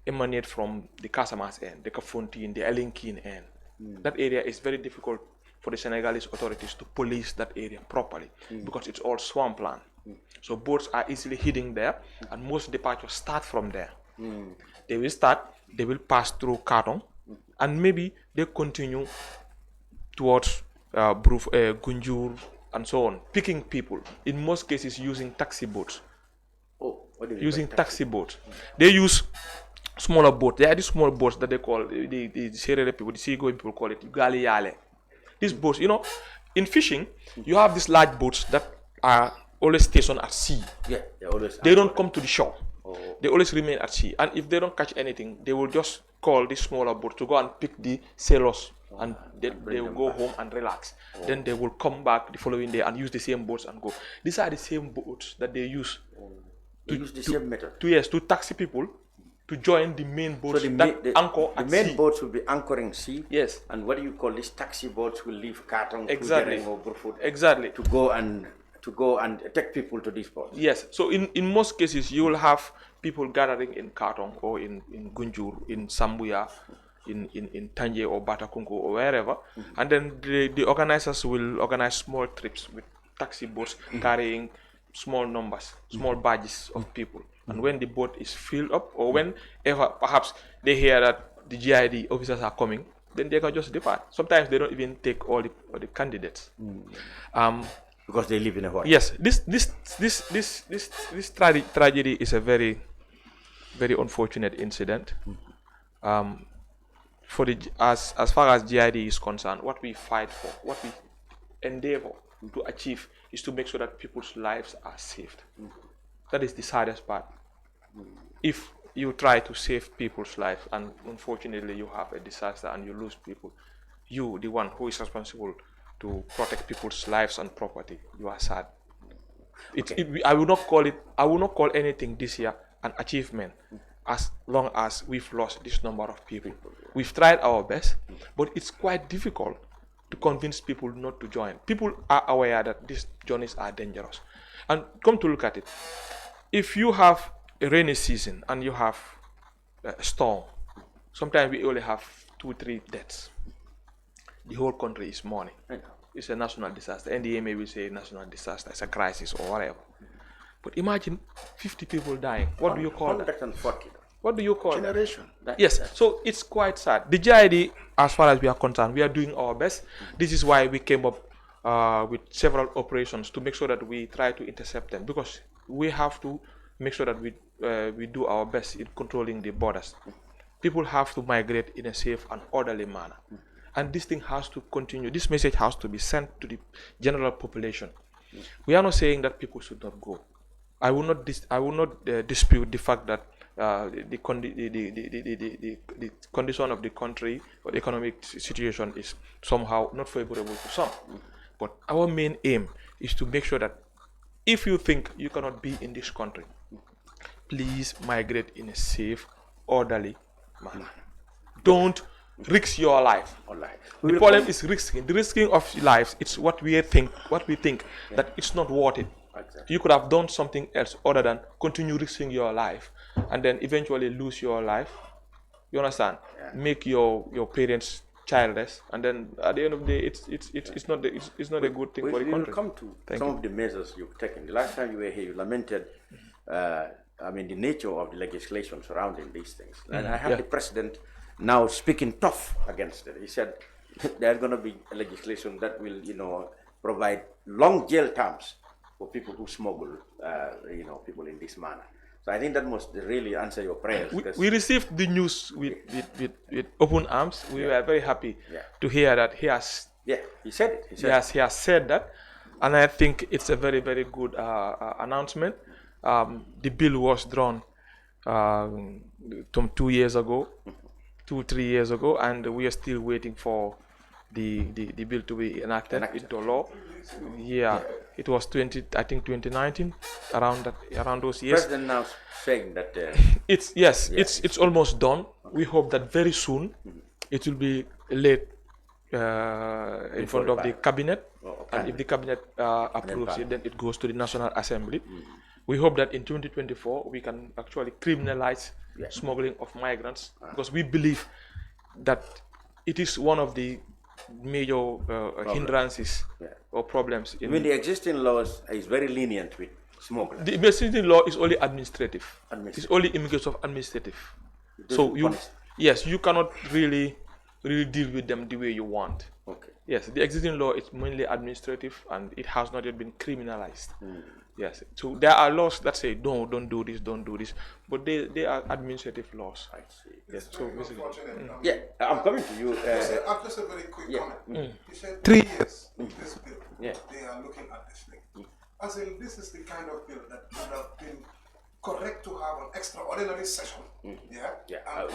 emanate from the Casamance end, the Kafountine, the Elinkine end. That area is very difficult for the Senegalese authorities to police that area properly because it's all swampland. So boats are easily hidden there, and most departures start from there. They will start, they will pass through Kartong, and maybe they continue towards Gunjur and so on, picking people, in most cases using taxi boats. Using taxi boats. They use smaller boats. There are these small boats that they call, the Serere people, the seagoing people call it Gali Yale. These boats, you know, in fishing, you have these large boats that are always stationed at sea. Yeah, they don't come to the shore. They always remain at sea. And if they don't catch anything, they will just call these smaller boats to go and pick the sailors, and they will go home and relax. Then they will come back the following day and use the same boats and go. These are the same boats that they use. They use the same method. To taxi people to join the main boats that anchor at sea. The main boats will be anchoring sea. Yes. And what do you call these taxi boats will leave Kartong, exactly, or Burfoot, exactly, to go and take people to these ports. Yes. So in most cases, you will have people gathering in Kartong or in Gunjur, in Sambuya, in Tanje or Batakungo or wherever, and then the organizers will organize small trips with taxi boats carrying small numbers, small badges of people. And when the boat is filled up, or whenever perhaps they hear that the GID officers are coming, then they can just depart. Sometimes they don't even take all the candidates. Because they live in a hotel. Yes, this tragedy is a very, very unfortunate incident. As far as GID is concerned, what we fight for, what we endeavor to achieve, is to make sure that people's lives are saved. That is the saddest part. If you try to save people's lives and unfortunately you have a disaster and you lose people, you, the one who is responsible to protect people's lives and property, you are sad. I will not call anything this year an achievement as long as we've lost this number of people. We've tried our best, but it's quite difficult to convince people not to join. People are aware that these journeys are dangerous. And come to look at it, if you have a rainy season and you have a storm, sometimes we only have 2-3 deaths. The whole country is mourning. It's a national disaster. NDA will say national disaster, it's a crisis or whatever. But imagine 50 people dying. What do you call that? 140. What do you call generation? Yes, so it's quite sad. The GID, as far as we are concerned, we are doing our best. This is why we came up with several operations to make sure that we try to intercept them, because we have to make sure that we do our best in controlling the borders. People have to migrate in a safe and orderly manner. And this thing has to continue. This message has to be sent to the general population. We are not saying that people should not go. I will not dispute the fact that the condition of the country or the economic situation is somehow not favorable to some. But our main aim is to make sure that if you think you cannot be in this country, please migrate in a safe, orderly manner. Don't risk your life. The problem is risking. The risking of lives, it's what we think that it's not worth it. Exactly. You could have done something else other than continue risking your life and then eventually lose your life. You understand? Yeah. Make your parents childless, and then at the end of the day, it's not a good thing for the country. We will come to some of the measures you've taken. The last time you were here, you lamented, the nature of the legislation surrounding these things. And I have the president now speaking tough against it. He said there's going to be legislation that will, provide long jail terms for people who smuggle, people in this manner. So I think that must really answer your prayers. We received the news with open arms. We were very happy to hear that he has. Yeah, he said it. He has said that, and I think it's a very, very good announcement. The bill was drawn some 2 years ago, 2-3 years ago, and we are still waiting for the bill to be enacted into law. Yeah, it was 2019, around those years. President now saying that it's almost done. We hope that very soon it will be laid in front of the cabinet, and if the cabinet approves it, then it goes to the National Assembly. We hope that in 2024 we can actually criminalize smuggling of migrants, because we believe that it is one of the major hindrances or problems. The existing laws is very lenient with smuggling. The existing law is only administrative. It's only immigration administrative. So you cannot really deal with them the way you want. Okay. Yes, the existing law is mainly administrative, and it has not yet been criminalized. Yes, so there are laws that say no, don't do this, but they are administrative laws. I see. Yes, so basically, I'm coming to you. Just a very quick comment. He said 3 years. This bill. They are looking at this thing. As in, this is the kind of bill that would have been correct to have an extraordinary session. And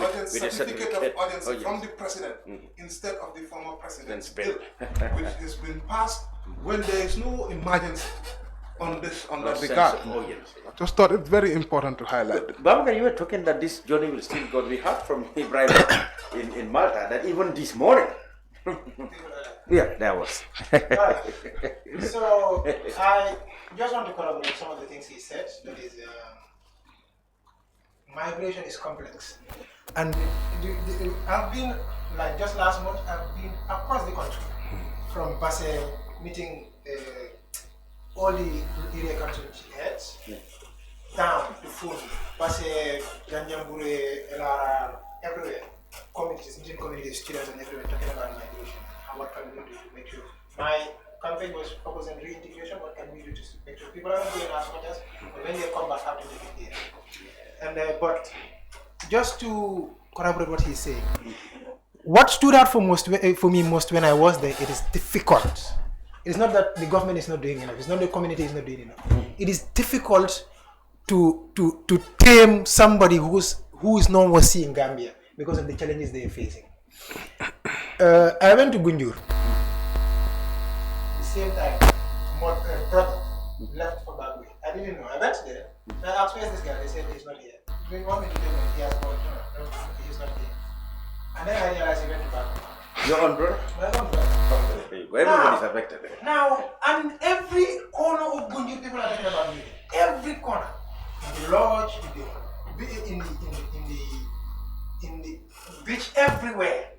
audience certificate of audience from the president instead of the former president's bill, which has been passed when there is no emergency on that regard. I just thought it's very important to highlight. Babucarr, you were talking that this journey will still go. We heard from Ibrahim in Malta that even this morning. There was. So I just want to corroborate some of the things he said. That is, migration is complex, and I've been, like just last month, I've been across the country, from Basse, meeting all the area council heads, down to Funi, Basse, Jambur, LRR, everywhere, communities, Indian communities, students, and everywhere talking about migration and what can we do to make sure. My campaign was focused on reintegration. What can we do to make sure people are not doing as much as, but when they come back, how to take it here. And but just to corroborate what he's saying, what stood out for me most when I was there, it is difficult. It is not that the government is not doing enough. It's not the community is not doing enough. It is difficult to tame somebody who is no more seeing Gambia because of the challenges they are facing. I went to Gunjur. The same time, my brother left for Babucarr. I didn't know. I went there. I asked, where's this guy? They said he's not here. They want me to tell him he has gone. No, he's not here. And then I realized he went to Babucarr. Your own brother? My own brother. Everybody's affected. Now, and every corner of Gunjur, people are talking about me. Every corner. In the lodge, in the beach, everywhere.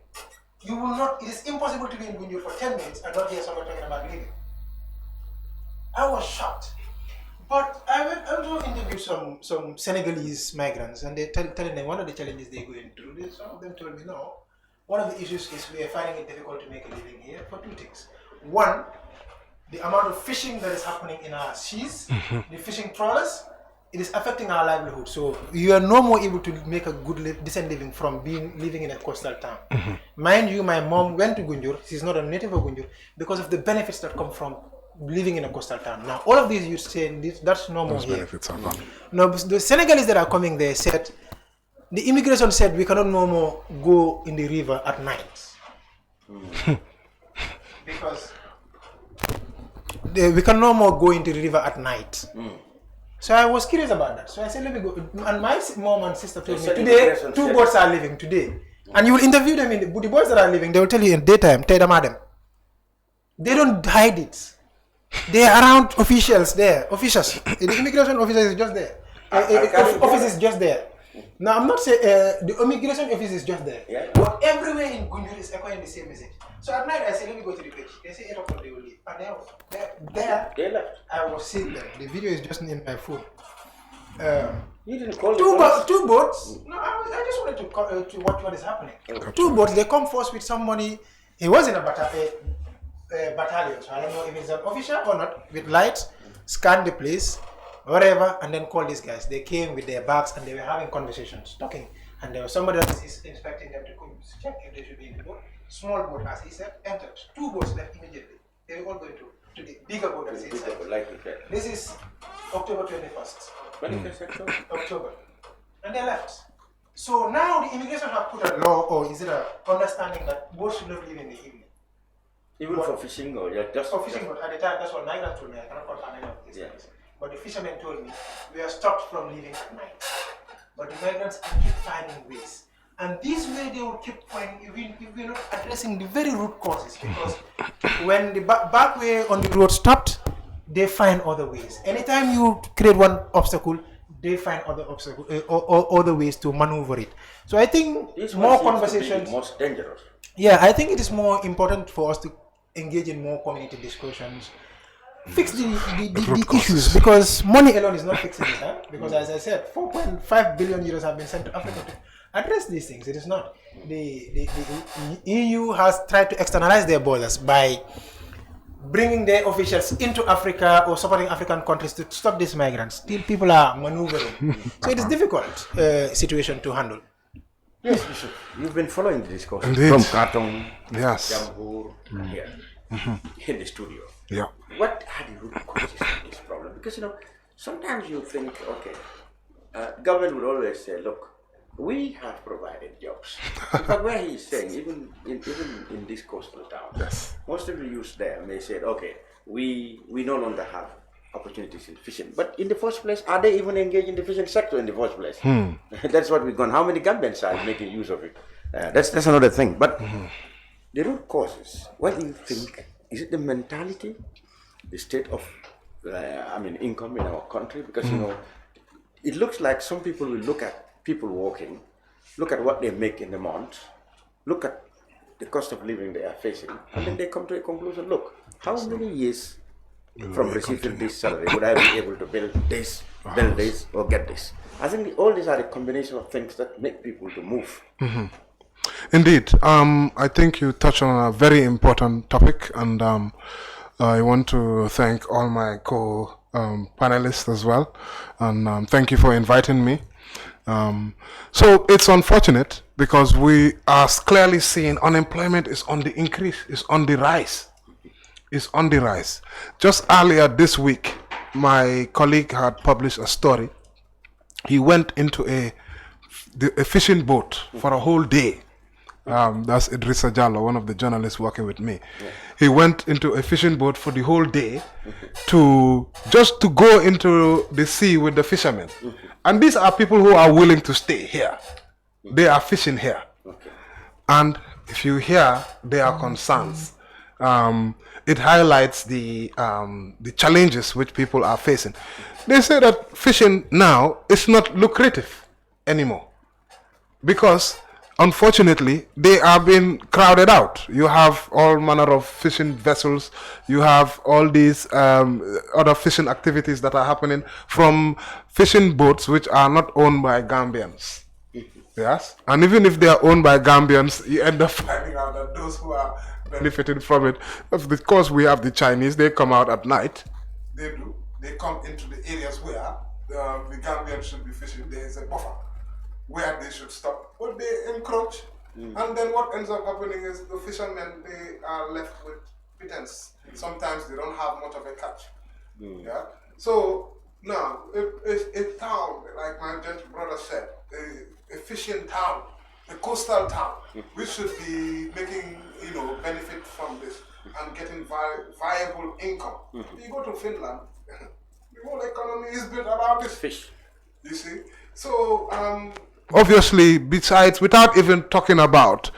You will not, it is impossible to be in Gunjur for 10 minutes and not hear someone talking about leaving. I was shocked. But I went to interview some Senegalese migrants, and they're telling them one of the challenges they're going through. Some of them told me, no, one of the issues is we are finding it difficult to make a living here for two things. One, the amount of fishing that is happening in our seas, the fishing trawlers, it is affecting our livelihood. So you are no more able to make a good, decent living from living in a coastal town. Mind you, my mom went to Gunjur. She's not a native of Gunjur because of the benefits that come from living in a coastal town. Now, all of these you say that's no more here. Benefits are gone. No, the Senegalese that are coming there said, the immigration said we cannot no more go in the river at night. Because we can no more go into the river at night. So I was curious about that. So I said, let me go. And my mom and sister told me, today, 2 boats are leaving today. And you will interview them in the boats that are leaving, they will tell you in daytime, tell them Adam. They don't hide it. They are around officials there. Officials. The immigration officer is just there. Office is just there. Now, I'm not saying the immigration office is just there. But everywhere in Gunjur is echoing the same message. So at night, I say, let me go to the beach. They say 8 o'clock they will leave. And they left. I was seeing them. The video is just in my phone. You didn't call two boats. No, I just wanted to watch what is happening. 2 boats, they come first with somebody He was in a battalion, so I don't know if it's an officer or not, with lights, scanned the place, whatever, and then called these guys. They came with their bags and they were having conversations, talking. And there was somebody that is inspecting them to come check if they should be in the boat. Small boat, as he said, entered. 2 boats left immediately. They were all going to the bigger boat that is inside. This is October 21st. 21st October. And they left. So now the immigration have put a law, or is it a understanding that boats should not leave in the evening? Even for fishing or just for fishing, but at the time that's what migrants told me. I cannot confirm any of this. Yes. But the fishermen told me we are stopped from leaving at night. But the migrants keep finding ways. And this way they will keep finding, if we're not addressing the very root causes, because when the back way on the road stopped, they find other ways. Anytime you create one obstacle, they find other obstacles, or other ways to maneuver it. So I think this more conversations. Most dangerous. Yeah, I think it is more important for us to engage in more community discussions. Fix the issues, because money alone is not fixing it. Huh? Because as I said, 4.5 billion euros have been sent to Africa to address these things. It is not. The EU has tried to externalize their borders by bringing their officials into Africa or supporting African countries to stop these migrants. Still, people are maneuvering. So it is difficult situation to handle. Yes, Bishop. You've been following the discussion from Khartoum, Jambur, here in the studio. Yeah. What are the root causes of this problem? Because sometimes you think, okay, government would always say, look, we have provided jobs. But where he is saying, even in this coastal town, most of the youth there may say, okay, we no longer have opportunities in fishing. But in the first place, are they even engaged in the fishing sector in the first place? That's what we've gone. How many Gambians are making use of it? That's another thing. But the root causes, what do you think? Is it the mentality, the state of, income in our country? Because, it looks like some people will look at people working, look at what they make in a month, look at the cost of living they are facing, and then they come to a conclusion, look, how many years from receiving this salary would I be able to build this, or get this? I think all these are a combination of things that make people to move. Indeed. I think you touched on a very important topic, and I want to thank all my co-panelists as well, and thank you for inviting me. So it's unfortunate because we are clearly seeing unemployment is on the increase, is on the rise. Is on the rise. Just earlier this week, my colleague had published a story. He went into a fishing boat for a whole day. That's Idrissa Jallo, one of the journalists working with me. Yeah. He went into a fishing boat for the whole day just to go into the sea with the fishermen. And these are people who are willing to stay here. They are fishing here. And if you hear their concerns, it highlights the challenges which people are facing. They say that fishing now is not lucrative anymore because unfortunately they are being crowded out. You have all manner of fishing vessels, you have all these other fishing activities that are happening from fishing boats which are not owned by Gambians. Yes, and even if they are owned by Gambians, you end up finding out that those who are benefiting from it, because we have the Chinese, they come out at night. They come into the areas where the Gambians should be fishing. There is a buffer where they should stop, but they encroach, and then what ends up happening is the fishermen, they are left with pittance. Sometimes they don't have much of a catch. Yeah. So now, a town like my gentle brother said, a fishing town, a coastal town, we should be making benefit from this and getting viable income. You go to Finland, the whole economy is built around this fish. You see, so obviously, besides, without even talking about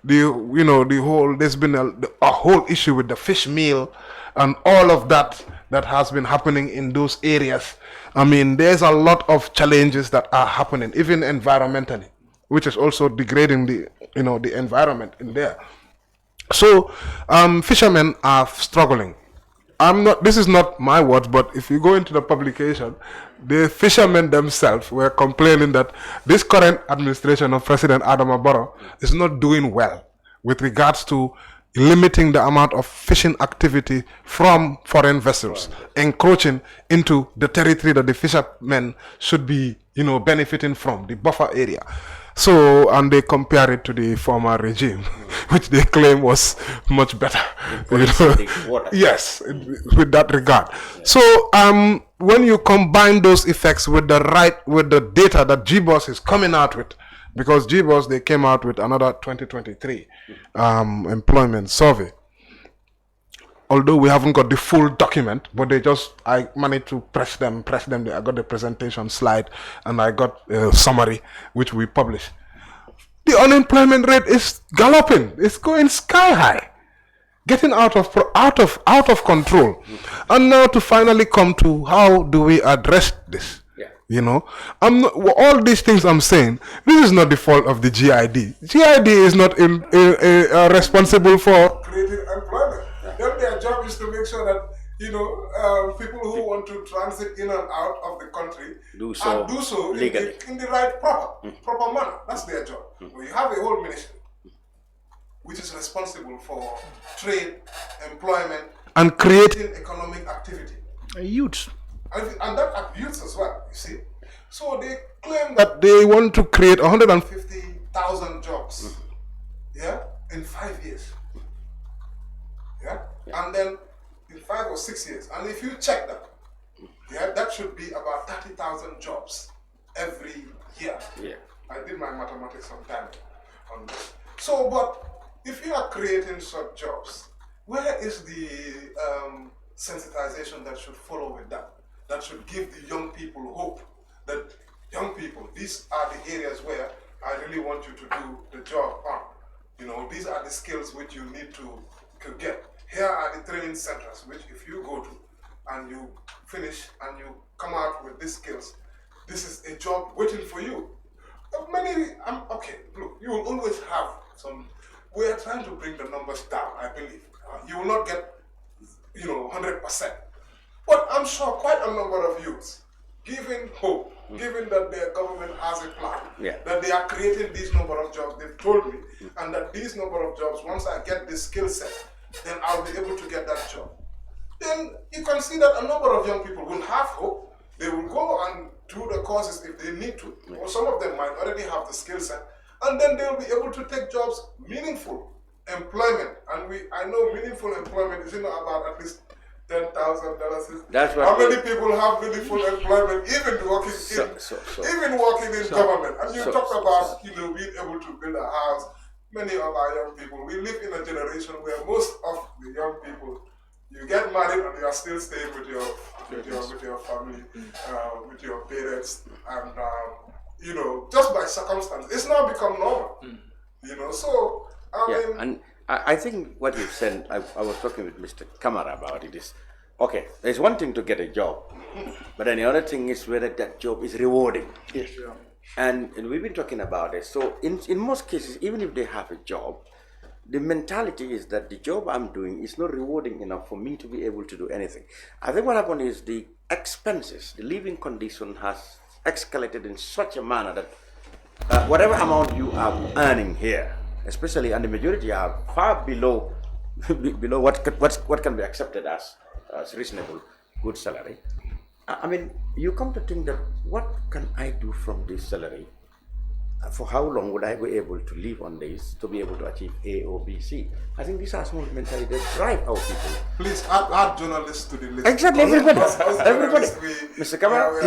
the whole, there's been a whole issue with the fish meal and all of that has been happening in those areas. I mean, there's a lot of challenges that are happening, even environmentally, which is also degrading the environment in there. So fishermen are struggling. This is not my words, but if you go into the publication, the fishermen themselves were complaining that this current administration of President Adama Barrow is not doing well with regards to limiting the amount of fishing activity from foreign vessels, encroaching into the territory that the fishermen should be, benefiting from, the buffer area. So, and they compare it to the former regime, which they claim was much better. Yes, with that regard. So, when you combine those effects with the data that GBOS is coming out with, because GBOS, they came out with another 2023 employment survey. Although we haven't got the full document, but I managed to press them. I got the presentation slide and I got a summary, which we published. The unemployment rate is galloping. It's going sky high, getting out of control. And now to finally come to how do we address this? All these things I'm saying, this is not the fault of the GID. GID is not responsible for creating employment. Their job is to make sure that people who want to transit in and out of the country do so legally in the right proper manner. That's their job. We have a whole ministry which is responsible for trade, employment, and creating economic activity. Youth. And that youths as well, you see. So they claim that they want to create 150,000 jobs in 5 years. And then in 5 or 6 years. And if you check that, that should be about 30,000 jobs every year. I did my mathematics sometime on this. So, but if you are creating such jobs, where is the sensitization that should follow with that? That should give the young people hope that young people, these are the areas where I really want you to do the job on. These are the skills which you need to get. Here are the training centers which if you go to and you finish and you come out with these skills, this is a job waiting for you. Look, you will always have some, we are trying to bring the numbers down, I believe. You will not get, 100%. But I'm sure quite a number of youths, given hope, given that their government has a plan, that they are creating these number of jobs, they've told me, and that these number of jobs, once I get this skill set, then I'll be able to get that job. Then you can see that a number of young people will have hope. They will go and do the courses if they need to, or some of them might already have the skill set, and then they'll be able to take jobs, meaningful employment. And I know meaningful employment is about at least $10,000. That's what how many people have meaningful employment, even working in government? And you talked about being able to build a house. Many of our young people, we live in a generation where most of the young people, you get married and you are still staying with your family, with your parents, and just by circumstance, it's now become normal. So and I think what you said, I was talking with Mr. Camara about it is, okay, there's one thing to get a job, but then the other thing is whether that job is rewarding. Yes. And we've been talking about it. So in most cases, even if they have a job, the mentality is that the job I'm doing is not rewarding enough for me to be able to do anything. I think what happened is the expenses, the living condition has escalated in such a manner that whatever amount you are earning here, especially, and the majority are far below what can be accepted as reasonable, good salary. I mean, you come to think that what can I do from this salary? For how long would I be able to live on this to be able to achieve A or B, C? I think these are small mentalities that drive our people. Please add journalists to the list. Exactly, everybody. Mr. Camara?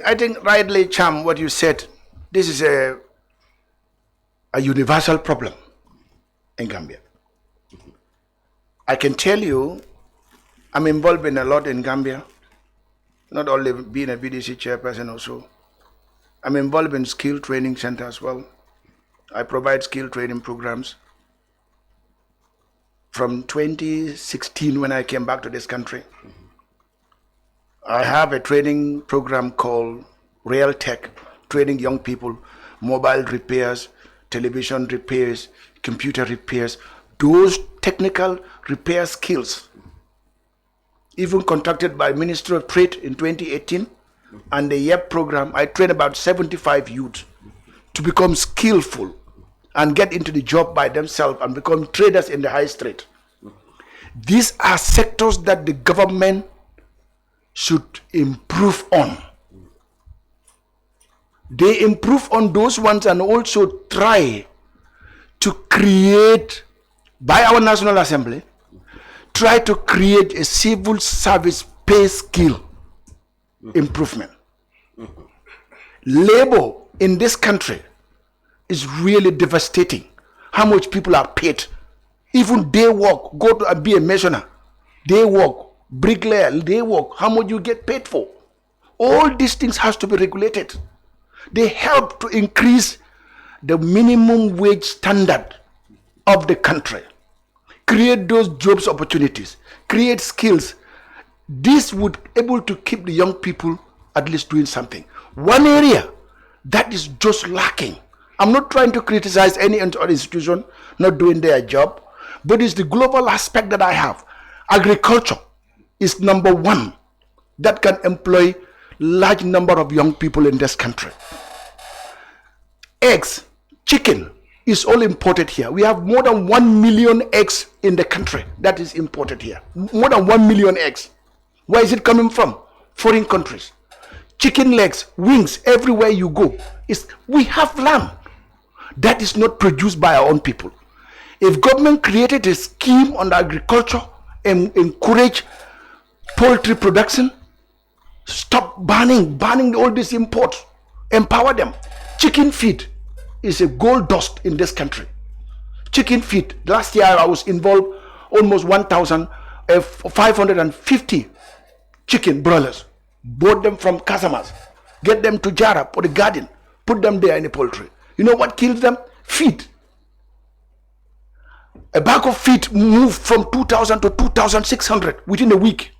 I think rightly, Cham, what you said, this is a universal problem in Gambia. I can tell you, I'm involved in a lot in Gambia. Not only being a BDC chairperson also. I'm involved in skill training center as well. I provide skill training programs. From 2016 when I came back to this country, I have a training program called Real Tech, training young people, mobile repairs, television repairs, computer repairs, those technical repair skills. Even contracted by Ministry of Trade in 2018, and the YEP program, I trained about 75 youth to become skillful and get into the job by themselves and become traders in the high street. These are sectors that the government should improve on. They improve on those ones and also try to create, by our National Assembly, try to create a civil service pay scale improvement. Labor in this country is really devastating. How much people are paid. Even day work, go to be a missioner, day work, bricklayer, day work, how much you get paid for. All these things has to be regulated. They help to increase the minimum wage standard of the country. Create those jobs opportunities, create skills. This would able to keep the young people at least doing something. One area that is just lacking. I'm not trying to criticize any institution not doing their job, but it's the global aspect that I have. Agriculture is number one that can employ large number of young people in this country. Eggs, chicken is all imported here. We have more than 1 million eggs in the country that is imported here. More than 1 million eggs. Where is it coming from? Foreign countries. Chicken legs, wings, everywhere you go. We have lamb that is not produced by our own people. If government created a scheme on agriculture and encourage poultry production, stop banning all this import, empower them. Chicken feed is a gold dust in this country. Chicken feed. Last year I was involved almost 1,550 chicken broilers. Bought them from customers. Get them to Jara or the garden. Put them there in the poultry. You know what kills them? Feed. A bag of feed moved from 2,000 to 2,600 within a week.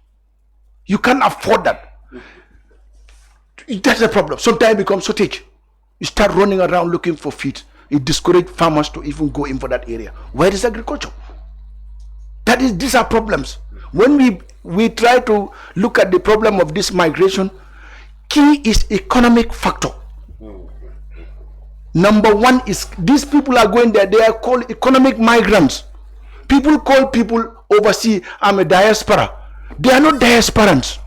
You can't afford that. That's the problem. Sometimes it becomes shortage. You start running around looking for feed. It discourages farmers to even go in for that area. Where is agriculture? These are problems. When we try to look at the problem of this migration, key is economic factor. Number one is these people are going there. They are called economic migrants. People call people overseas, I'm a diaspora. They are not diasporans.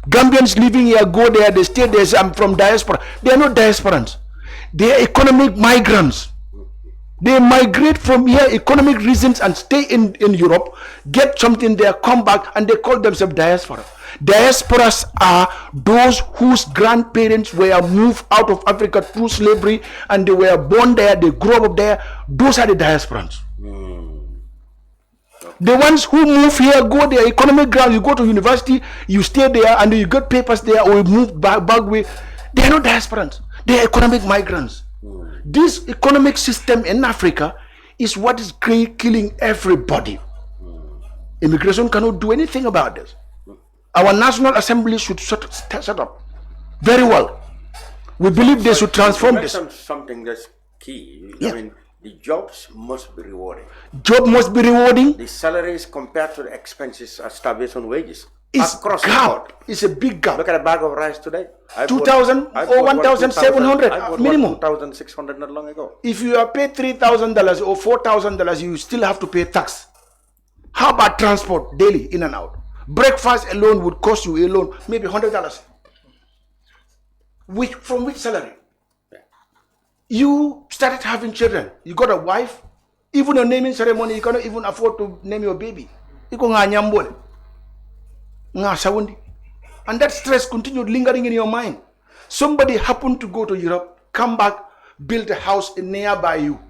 Gambians living here go there, they stay there, say, I'm from diaspora. They are not diasporans. They are economic migrants. They migrate from here economic reasons and stay in Europe, get something there, come back, and they call themselves diaspora. Diasporas are those whose grandparents were moved out of Africa through slavery and they were born there, they grew up there. Those are the diasporans. The ones who move here go there, economic ground, you go to university, you stay there and you get papers there or you move back way. They are not diasporans. They are economic migrants. This economic system in Africa is what is killing everybody. Immigration cannot do anything about this. Our National Assembly should set up very well. We believe they should transform this. Something that's key. Yeah. I mean, the jobs must be rewarding. Job must be rewarding. The salaries compared to the expenses are starvation wages. It's across the gap. board. It's a big gap. Look at a bag of rice today. 2,000 or 1,700 minimum. 2,600 not long ago. If you are paid $3,000 or $4,000, you still have to pay tax. How about transport daily in and out? Breakfast alone would cost you alone maybe $100. From which salary? You started having children. You got a wife. Even a naming ceremony, you cannot even afford to name your baby. And that stress continued lingering in your mind. Somebody happened to go to Europe, come back, build a house nearby you.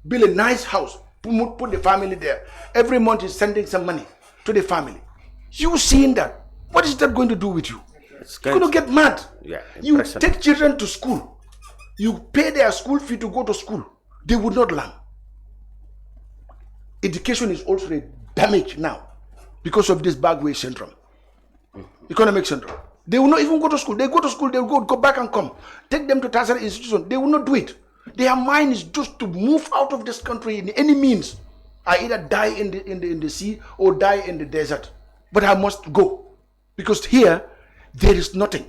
Build a nice house, put the family there. Every month is sending some money to the family. You seeing that? What is that going to do with you? You're going to get mad. Yeah, you take children to school. You pay their school fee to go to school. They would not learn. Education is also damaged now because of this bagway syndrome. Economic syndrome. They will not even go to school. They go to school, they will go back and come. Take them to tertiary institution. They will not do it. Their mind is just to move out of this country in any means. I either die in the sea or die in the desert. But I must go. Because here, there is nothing.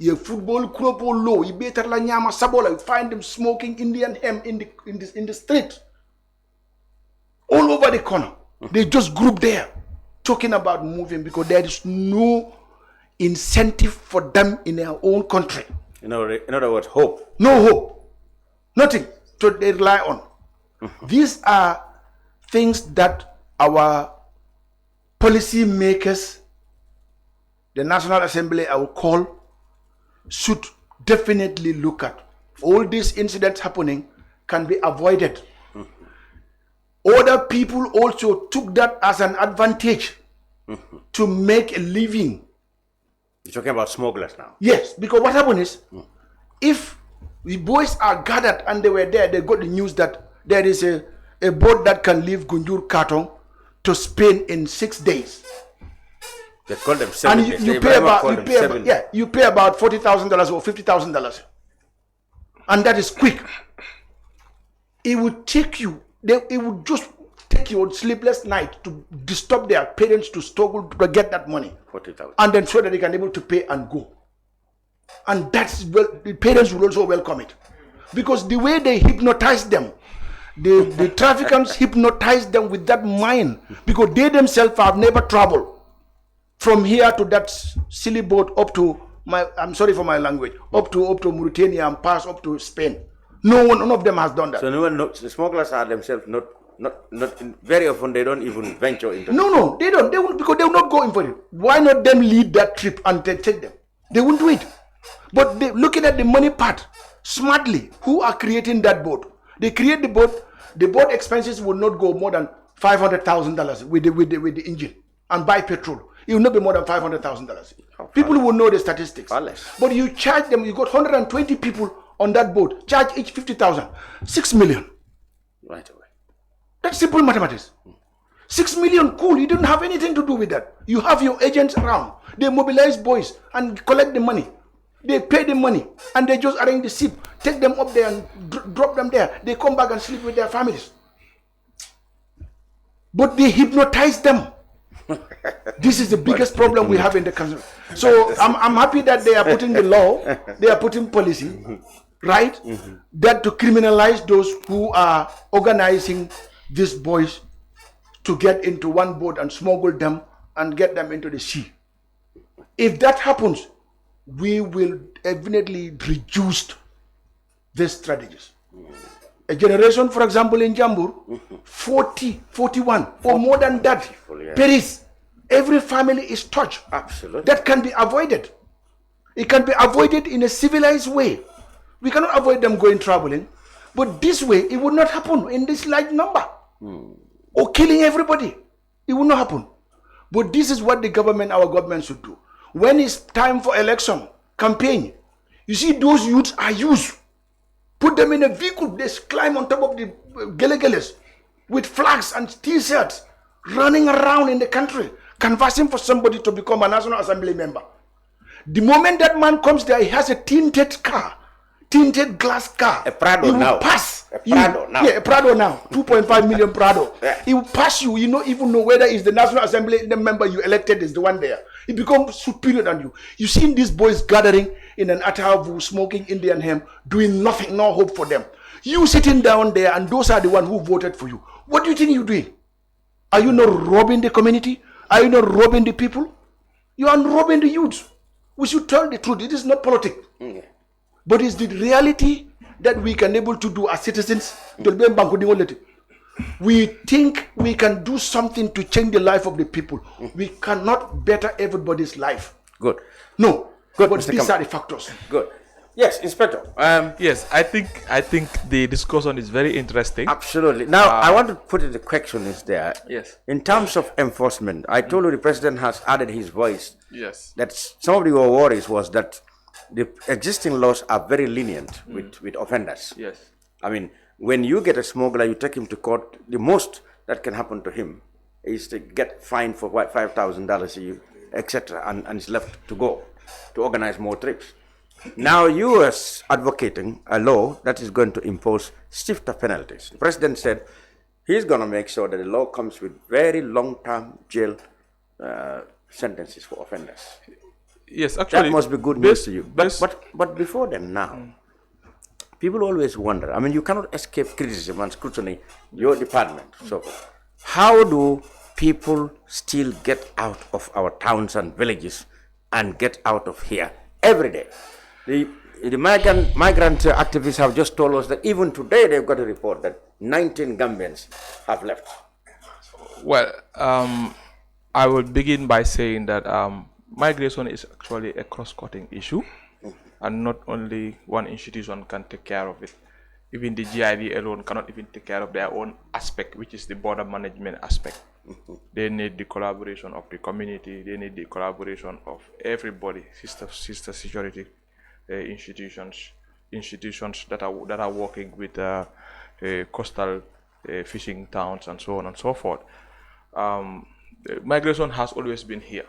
Ye football club or low, you better la nyama sabola, you find them smoking Indian hemp in the street. All over the corner. They just group there talking about moving because there is no incentive for them in their own country. In other words, hope. No hope. Nothing to rely on. These are things that our policy makers, the National Assembly, I will call, should definitely look at. All these incidents happening can be avoided. Other people also took that as an advantage to make a living. You're talking about smugglers now? Yes, because what happened is, if the boys are gathered and they were there, they got the news that there is a boat that can leave Gunjur Katong to Spain in 6 days. They call them 7 And days. you pay about $40,000 or $50,000. And that is quick. It would take you, it would just take you on sleepless night to disturb their parents to struggle to get that money. 40,000. And then so that they can be able to pay and go. And that's, well, the parents will also welcome it. Because the way they hypnotize them, the traffickers hypnotize them with that mind. Because they themselves have never traveled from here to that silly boat up to, I'm sorry for my language, up to Mauritania and pass up to Spain. None of them has done that. So no one knows, the smugglers are themselves not very often they don't even venture into No, they don't. They won't, because they will not go in for it. Why not them lead that trip and take them? They won't do it. But looking at the money part, smartly, who are creating that boat? They create the boat. The boat expenses will not go more than $500,000 with the engine and buy petrol. It will not be more than $500,000. People will know the statistics. But you charge them. You got 120 people on that boat. Charge each 50,000. 6 million. Right away. That's simple mathematics. 6 million, cool. You don't have anything to do with that. You have your agents around. They mobilize boys and collect the money. They pay the money and they just arrange the ship, take them up there and drop them there. They come back and sleep with their families. But they hypnotize them. This is the biggest problem we have in the country. So I'm happy that they are putting the law, they are putting policy, right? That to criminalize those who are organizing these boys to get into one boat and smuggle them and get them into the sea. If that happens, we will evidently reduce these strategies. A generation, for example, in Jambur, 41, or more than that, Paris, every family is touched. Absolutely. That can be avoided. It can be avoided in a civilized way. We cannot avoid them going traveling, but this way, it would not happen in this large number. Or killing everybody. It will not happen. But this is what our government should do. When it's time for election, campaign, you see those youths are used. Put them in a vehicle, they climb on top of the gele-geles with flags and t-shirts, running around in the country, canvassing for somebody to become a National Assembly member. The moment that man comes there, he has a tinted car, tinted glass car. A Prado he will now. pass. A Prado now. Yeah, a Prado now. 2.5 million Prado. Yeah. He will pass you. You don't even know whether it's the National Assembly the member you elected is the one there. He becomes superior than you. You see these boys gathering in an atavu, smoking Indian hemp, doing nothing, no hope for them. You sitting down there and those are the ones who voted for you. What do you think you're doing? Are you not robbing the community? Are you not robbing the people? You are robbing the youth. We should tell the truth. It is not politics. But it's the reality that we can able to do as citizens. We think we can do something to change the life of the people. We cannot better everybody's life. Good. No. Good. But Mr. these Camara. are the factors. Good. Yes, Inspector. Yes, I think the discussion is very interesting. Absolutely. Now, I want to put it, the question is there. Yes. In terms of enforcement, I told you the President has added his voice. Yes. That some of your worries was that the existing laws are very lenient with offenders. Yes. I mean, when you get a smuggler, you take him to court, the most that can happen to him is to get fined for what, $5,000, etc., and is left to go to organize more trips. Now you are advocating a law that is going to impose stiffer penalties. The President said he's going to make sure that the law comes with very long-term jail sentences for offenders. Yes, actually, that must be good news to you. But before then, now, people always wonder. I mean, you cannot escape criticism and scrutiny. Your department. So, how do people still get out of our towns and villages and get out of here every day? The migrant activists have just told us that even today they've got a report that 19 Gambians have left. Well, I would begin by saying that migration is actually a cross-cutting issue, and not only one institution can take care of it. Even the GID alone cannot even take care of their own aspect, which is the border management aspect. They need the collaboration of the community. They need the collaboration of everybody, sister security institutions that are working with coastal fishing towns and so on and so forth. Migration has always been here,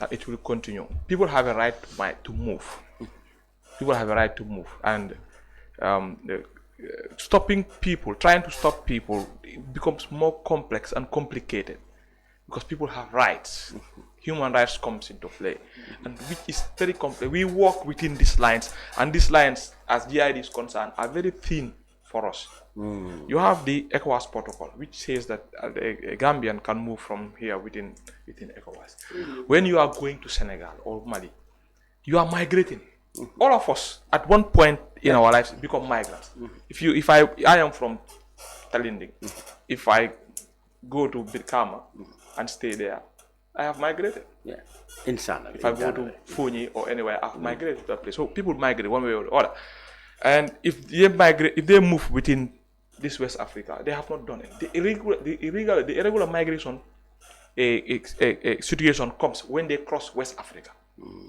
and it will continue. People have a right to move. People have a right to move, and trying to stop people, it becomes more complex and complicated because people have rights. Human rights comes into play, and which is very complex. We work within these lines, and these lines, as GID is concerned, are very thin for us. You have the ECOWAS protocol, which says that a Gambian can move from here within ECOWAS. When you are going to Senegal or Mali, you are migrating. All of us, at one point in our lives, become migrants. If I am from Talinding, if I go to Birkama and stay there, I have migrated. Yeah, insanely. If I go to Funi or anywhere, I've migrated to that place. So people migrate one way or the other. And if they move within this West Africa, they have not done it. The irregular migration situation comes when they cross West Africa,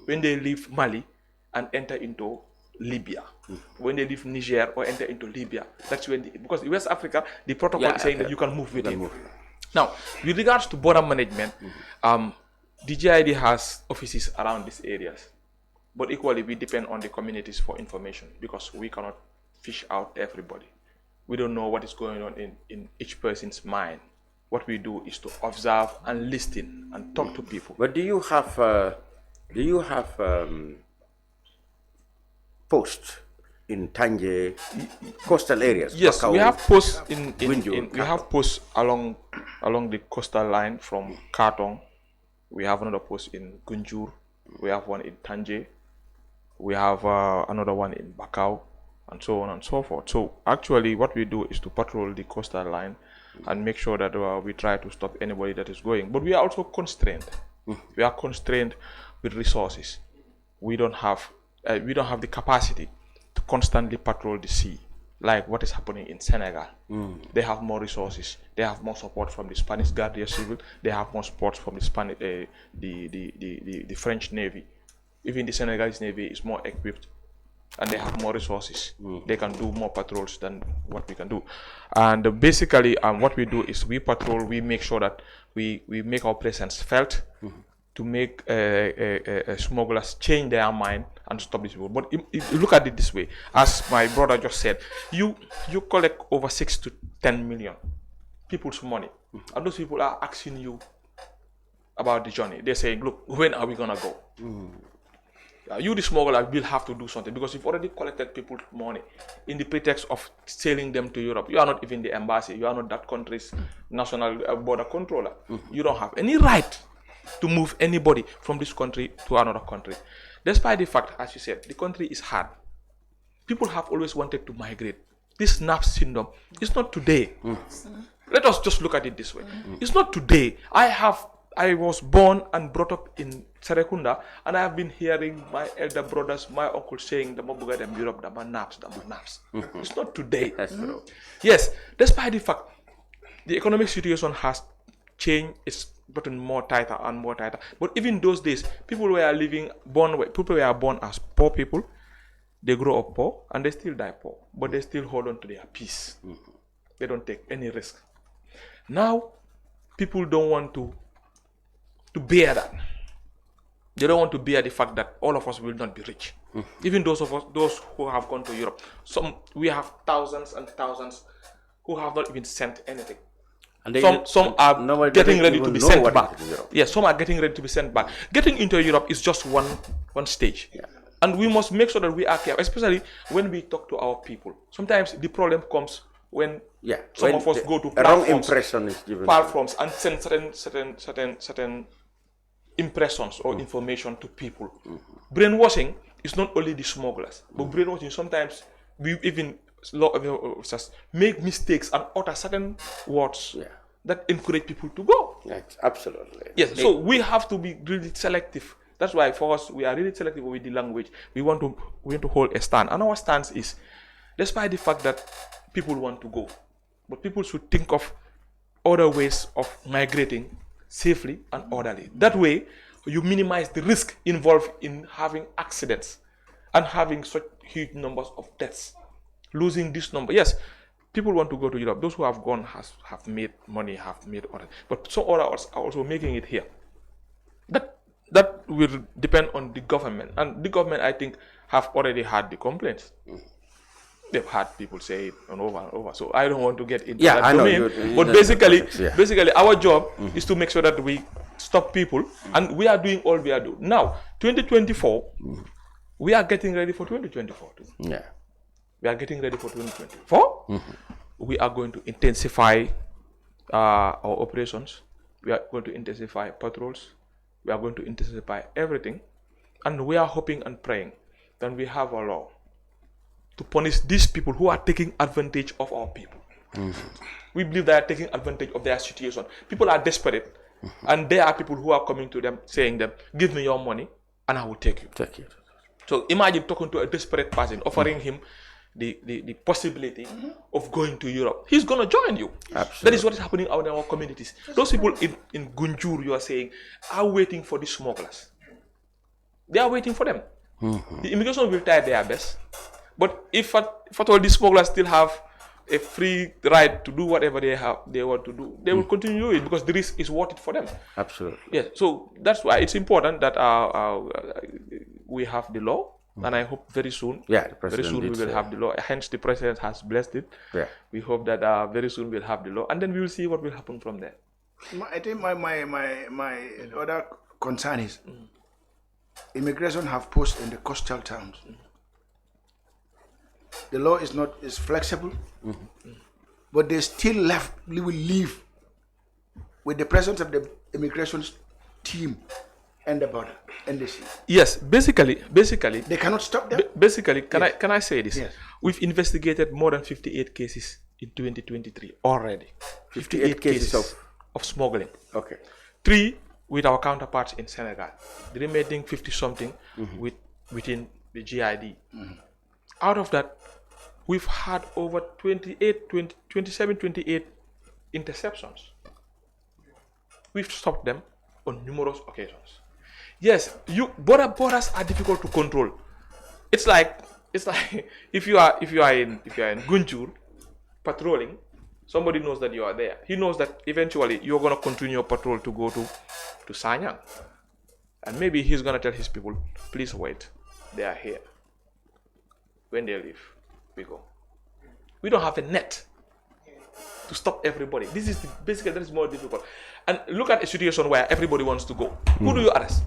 when they leave Mali and enter into Libya, when they leave Niger or enter into Libya. That's when, because in West Africa, the protocol is saying that you can move within. Now, with regards to border management, the GID has offices around these areas, but equally we depend on the communities for information because we cannot fish out everybody. We don't know what is going on in each person's mind. What we do is to observe and listen and talk to people. But do you have posts in Tanje, coastal areas? Yes, Bakau, we have posts we have posts along the coastal line from Kartong. We have another post in Gunjur. We have one in Tanje. We have another one in Bakau, and so on and so forth. So actually what we do is to patrol the coastal line and make sure that we try to stop anybody that is going. But we are also constrained. We are constrained with resources. We don't have the capacity to constantly patrol the sea like what is happening in Senegal. They have more resources. They have more support from the Spanish Guardia Civil. They have more support from the Spanish, the French Navy. Even the Senegalese Navy is more equipped, and they have more resources. They can do more patrols than what we can do. And basically, what we do is we patrol. We make sure that we make our presence felt to make smugglers change their mind and stop these people. But if you look at it this way, as my brother just said, you collect over 6 to 10 million people's money, and those people are asking you about the journey. They're saying, look, when are we gonna go? You, the smuggler, will have to do something because you've already collected people's money in the pretext of sailing them to Europe. You are not even the embassy. You are not that country's national border controller. You don't have any right to move anybody from this country to another country. Despite the fact, as you said, the country is hard. People have always wanted to migrate. This NAP syndrome is not today. Let us just look at it this way. It's not today. I was born and brought up in Serekunda, and I have been hearing my elder brothers, my uncle saying, the Mabuga, the Europe, the Naps. It's not today. Yes, despite the fact the economic situation has changed, it's gotten more tighter and more tighter. But even those days, people were born as poor people. They grow up poor and they still die poor, but they still hold on to their peace. They don't take any risk. Now, people don't want to bear that. They don't want to bear the fact that all of us will not be rich. Even those who have gone to Europe, we have thousands and thousands who have not even sent anything. And some are getting ready to be sent back. Europe. Yes, some are getting ready to be sent back. Getting into Europe is just one stage. Yeah. And we must make sure that we are careful, especially when we talk to our people. Sometimes the problem comes when some of us go to wrong impression is given platforms and send certain impressions or information to people. Brainwashing is not only the smugglers, but brainwashing sometimes we even just make mistakes and utter certain words that encourage people to go. Yes, absolutely. Yes, so we have to be really selective. That's why for us, we are really selective with the language. We want to hold a stand. And our stance is, despite the fact that people want to go, but people should think of other ways of migrating safely and orderly. That way, you minimize the risk involved in having accidents and having such huge numbers of deaths. Losing this number. Yes, people want to go to Europe. Those who have gone have made money, have made order. But some others are also making it here. That will depend on the government. And the government, I think, have already had the complaints. They've had people say it over and over. So I don't want to get into that domain. But basically, our job is to make sure that we stop people. And we are doing all we are doing. Now, 2024, we are getting ready for 2024 too. Yeah. We are getting ready for 2024. We are going to intensify our operations. We are going to intensify patrols. We are going to intensify everything. And we are hoping and praying that we have a law to punish these people who are taking advantage of our people. We believe they are taking advantage of their situation. People are desperate. And there are people who are coming to them saying them, give me your money and I will take you. Take it. So imagine talking to a desperate person, offering him the possibility of going to Europe. He's going to join you. Absolutely. That is what is happening out in our communities. Those people in Gunjur, you are saying, are waiting for the smugglers. They are waiting for them. The immigration will try their best. But if at all the smugglers still have a free right to do whatever they want to do, they will continue to do it because the risk is worth it for them. Absolutely. Yes. So that's why it's important that we have the law. And I hope very soon, we will have the law. Hence, the president has blessed it. Yeah. We hope that very soon we'll have the law, and then we will see what will happen from there. I think my other concern is immigration have posts in the coastal towns. The law is flexible, but they still will leave with the presence of the immigration team and the border and the sea. Yes, basically they cannot stop them. Basically, can I say this? Yes. We've investigated more than 58 cases in 2023 already. 58 cases of smuggling. Okay. 3 with our counterparts in Senegal. The remaining 50 something within the GID. Out of that, we've had over 28 interceptions. We've stopped them on numerous occasions. Yes, borders are difficult to control. It's like if you are in Gunjur patrolling, somebody knows that you are there. He knows that eventually you're gonna continue your patrol to go to Sanyang. And maybe he's gonna tell his people, please wait, they are here. When they leave, we go. We don't have a net to stop everybody. This is basically that is more difficult. And look at a situation where everybody wants to go. Who do you arrest?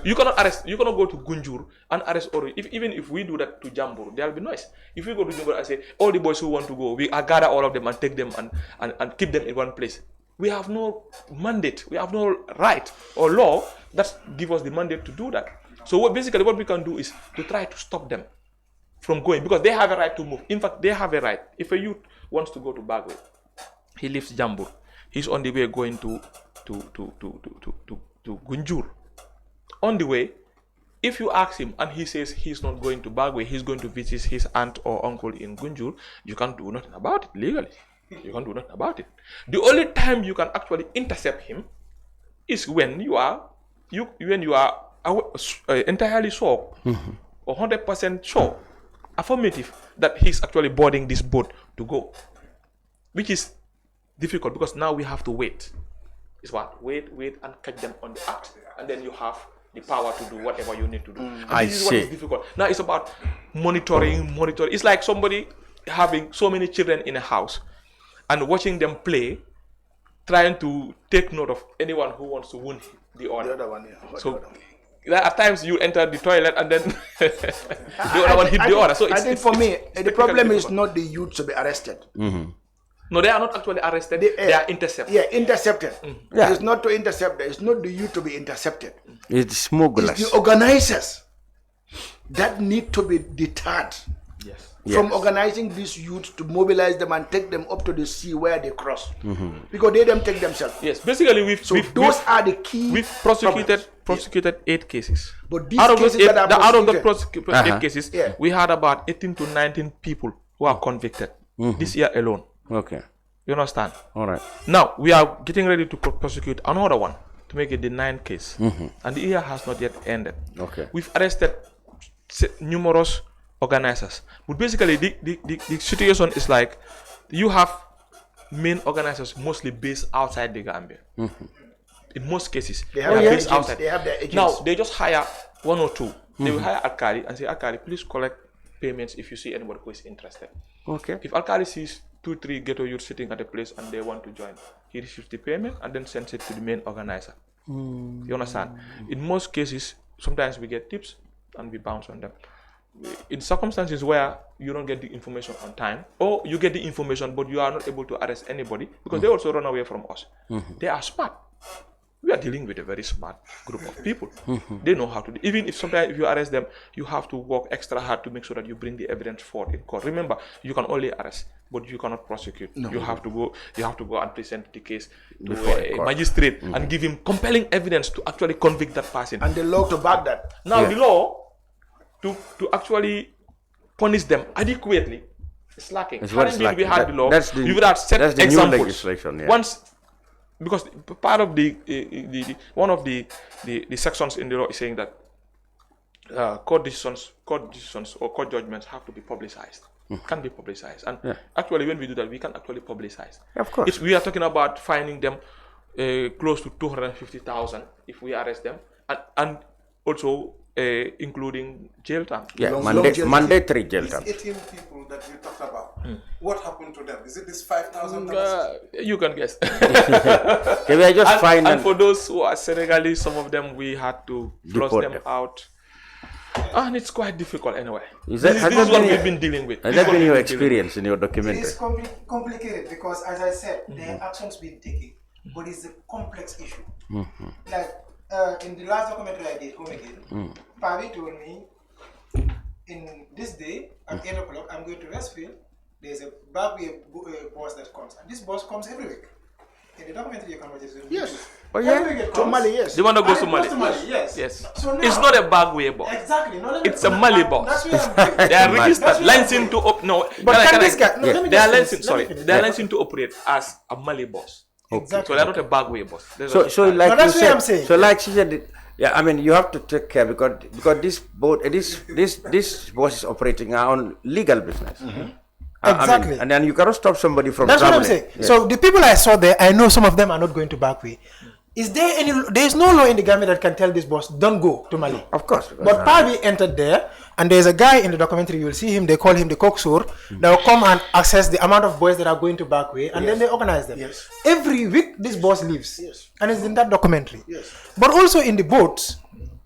You cannot go to Gunjur and arrest Ori. Even if we do that to Jambur, there will be noise. If we go to Jambur and say, all the boys who want to go, we gather all of them and take them and keep them in one place. We have no mandate. We have no right or law that gives us the mandate to do that. So basically what we can do is to try to stop them from going, because they have a right to move. In fact, they have a right. If a youth wants to go to Bagwe, he leaves Jambur. He's on the way going to Gunjur. On the way, if you ask him and he says he's not going to Bagwe, he's going to visit his aunt or uncle in Gunjur, you can't do nothing about it legally. You can't do nothing about it. The only time you can actually intercept him is when you are entirely sure or 100% sure, affirmative, that he's actually boarding this boat to go, which is difficult because now we have to wait. It's what? Wait and catch them on the act, and then you have the power to do whatever you need to do. And this is what is difficult. Now it's about monitoring. It's like somebody having so many children in a house and watching them play trying to take note of anyone who wants to win the order. The other one, yeah. So at times you enter the toilet and then the other one hit the order. So I think for me, the problem is not the youth to be arrested. No, they are not actually arrested. They are intercepted. Yeah, intercepted. Yeah. It's not to intercept. It's not the youth to be intercepted. It's smugglers. It's the organizers that need to be deterred from organizing these youth to mobilize them and take them up to the sea where they cross. Because they them take themselves. Yes, basically those are the key. We've prosecuted 8 cases. But these out of cases those 8, that are out of the prosecuted- 8 cases, we had about 18 to 19 people who are convicted this year alone. Okay. You understand? All right. Now we are getting ready to prosecute another one to make it the 9th case, and the year has not yet ended. Okay. We've arrested numerous organizers, but basically the situation is like you have main organizers mostly based outside the Gambia. In most cases, They have are their based agents. outside. They have their agents. Now they just hire 1 or 2. They will hire Alkali and say, Alkali, please collect payments if you see anybody who is interested. Okay. If Alkali sees 2-3 ghetto youth sitting at a place and they want to join, he receives the payment and then sends it to the main organizer. You understand? In most cases, sometimes we get tips and we bounce on them. In circumstances where you don't get the information on time, or you get the information but you are not able to arrest anybody because they also run away from us. They are smart. We are dealing with a very smart group of people. They know how to do. Even if sometimes if you arrest them, you have to work extra hard to make sure that you bring the evidence forward in court. Remember, you can only arrest, but you cannot prosecute. You have to go and present the case to Before a a court. magistrate and give him compelling evidence to actually convict that person. And the law to back that. Now the law to actually punish them adequately is lacking. It's what is Currently, we lacking. had the law. That's the- we would have set that's the new examples. legislation, yeah. Once, because part of the one of the sections in the law is saying that court decisions or court judgments have to be publicized. Can be publicized, and actually, when we do that, we can actually publicize. Of course. We are talking about fining them close to 250,000 if we arrest them, and also including jail time. Yeah, mandatory jail time. These 18 people that we talked about, what happened to them? Is it this 5,000? You can guess. Okay, we are just and for those who are Senegalese, some of them we had to flush Deport them them. out. And it's quite difficult anyway. Has This is that what been we've been dealing with. Has This is that what been we've your been dealing with. experience in your It documentary? is complicated because, as I said, there are actions being taken, but it's a complex issue. Like in the last documentary I did, Home Again, Pavi told me, in this day at 8 o'clock, I'm going to Westfield. There's a backway bus that comes, and this bus comes every week. In the documentary, you can watch it. Yes. Oh, yeah? Every week it To comes. Mali, yes. The one that goes to And it Mali. goes to Mali, yes. Yes. So now, It's not a bagway bus. Exactly. No, let me It's a put Mali that- bus. That's where I'm going. They are That's registered, where I'm licensed to going. no. But can this guy? No, let me They are just licensed. finish. Sorry, Let me finish. they are licensed to operate as a Mali bus. Exactly. So they are not a bagway bus. There's So, a- so like No, that's you what said, I'm saying. so like she said, yeah, I mean, you have to take care because this boat, this bus is operating on legal business. I mean, Exactly. and then you cannot stop somebody from That's what I'm traveling. saying. Yes. So the people I saw there, I know some of them are not going to Backway. Is there any? There is no law in the Gambia that can tell this boss don't go to Mali. Of course. But Pavi entered there, and there's a guy in the documentary. You will see him. They call him the coxswain. That will come and assess the amount of boys that are going to Backway, and then they organize them. Yes. Every week, this boss leaves, Yes. and it's in that documentary. Yes. But also in the boats,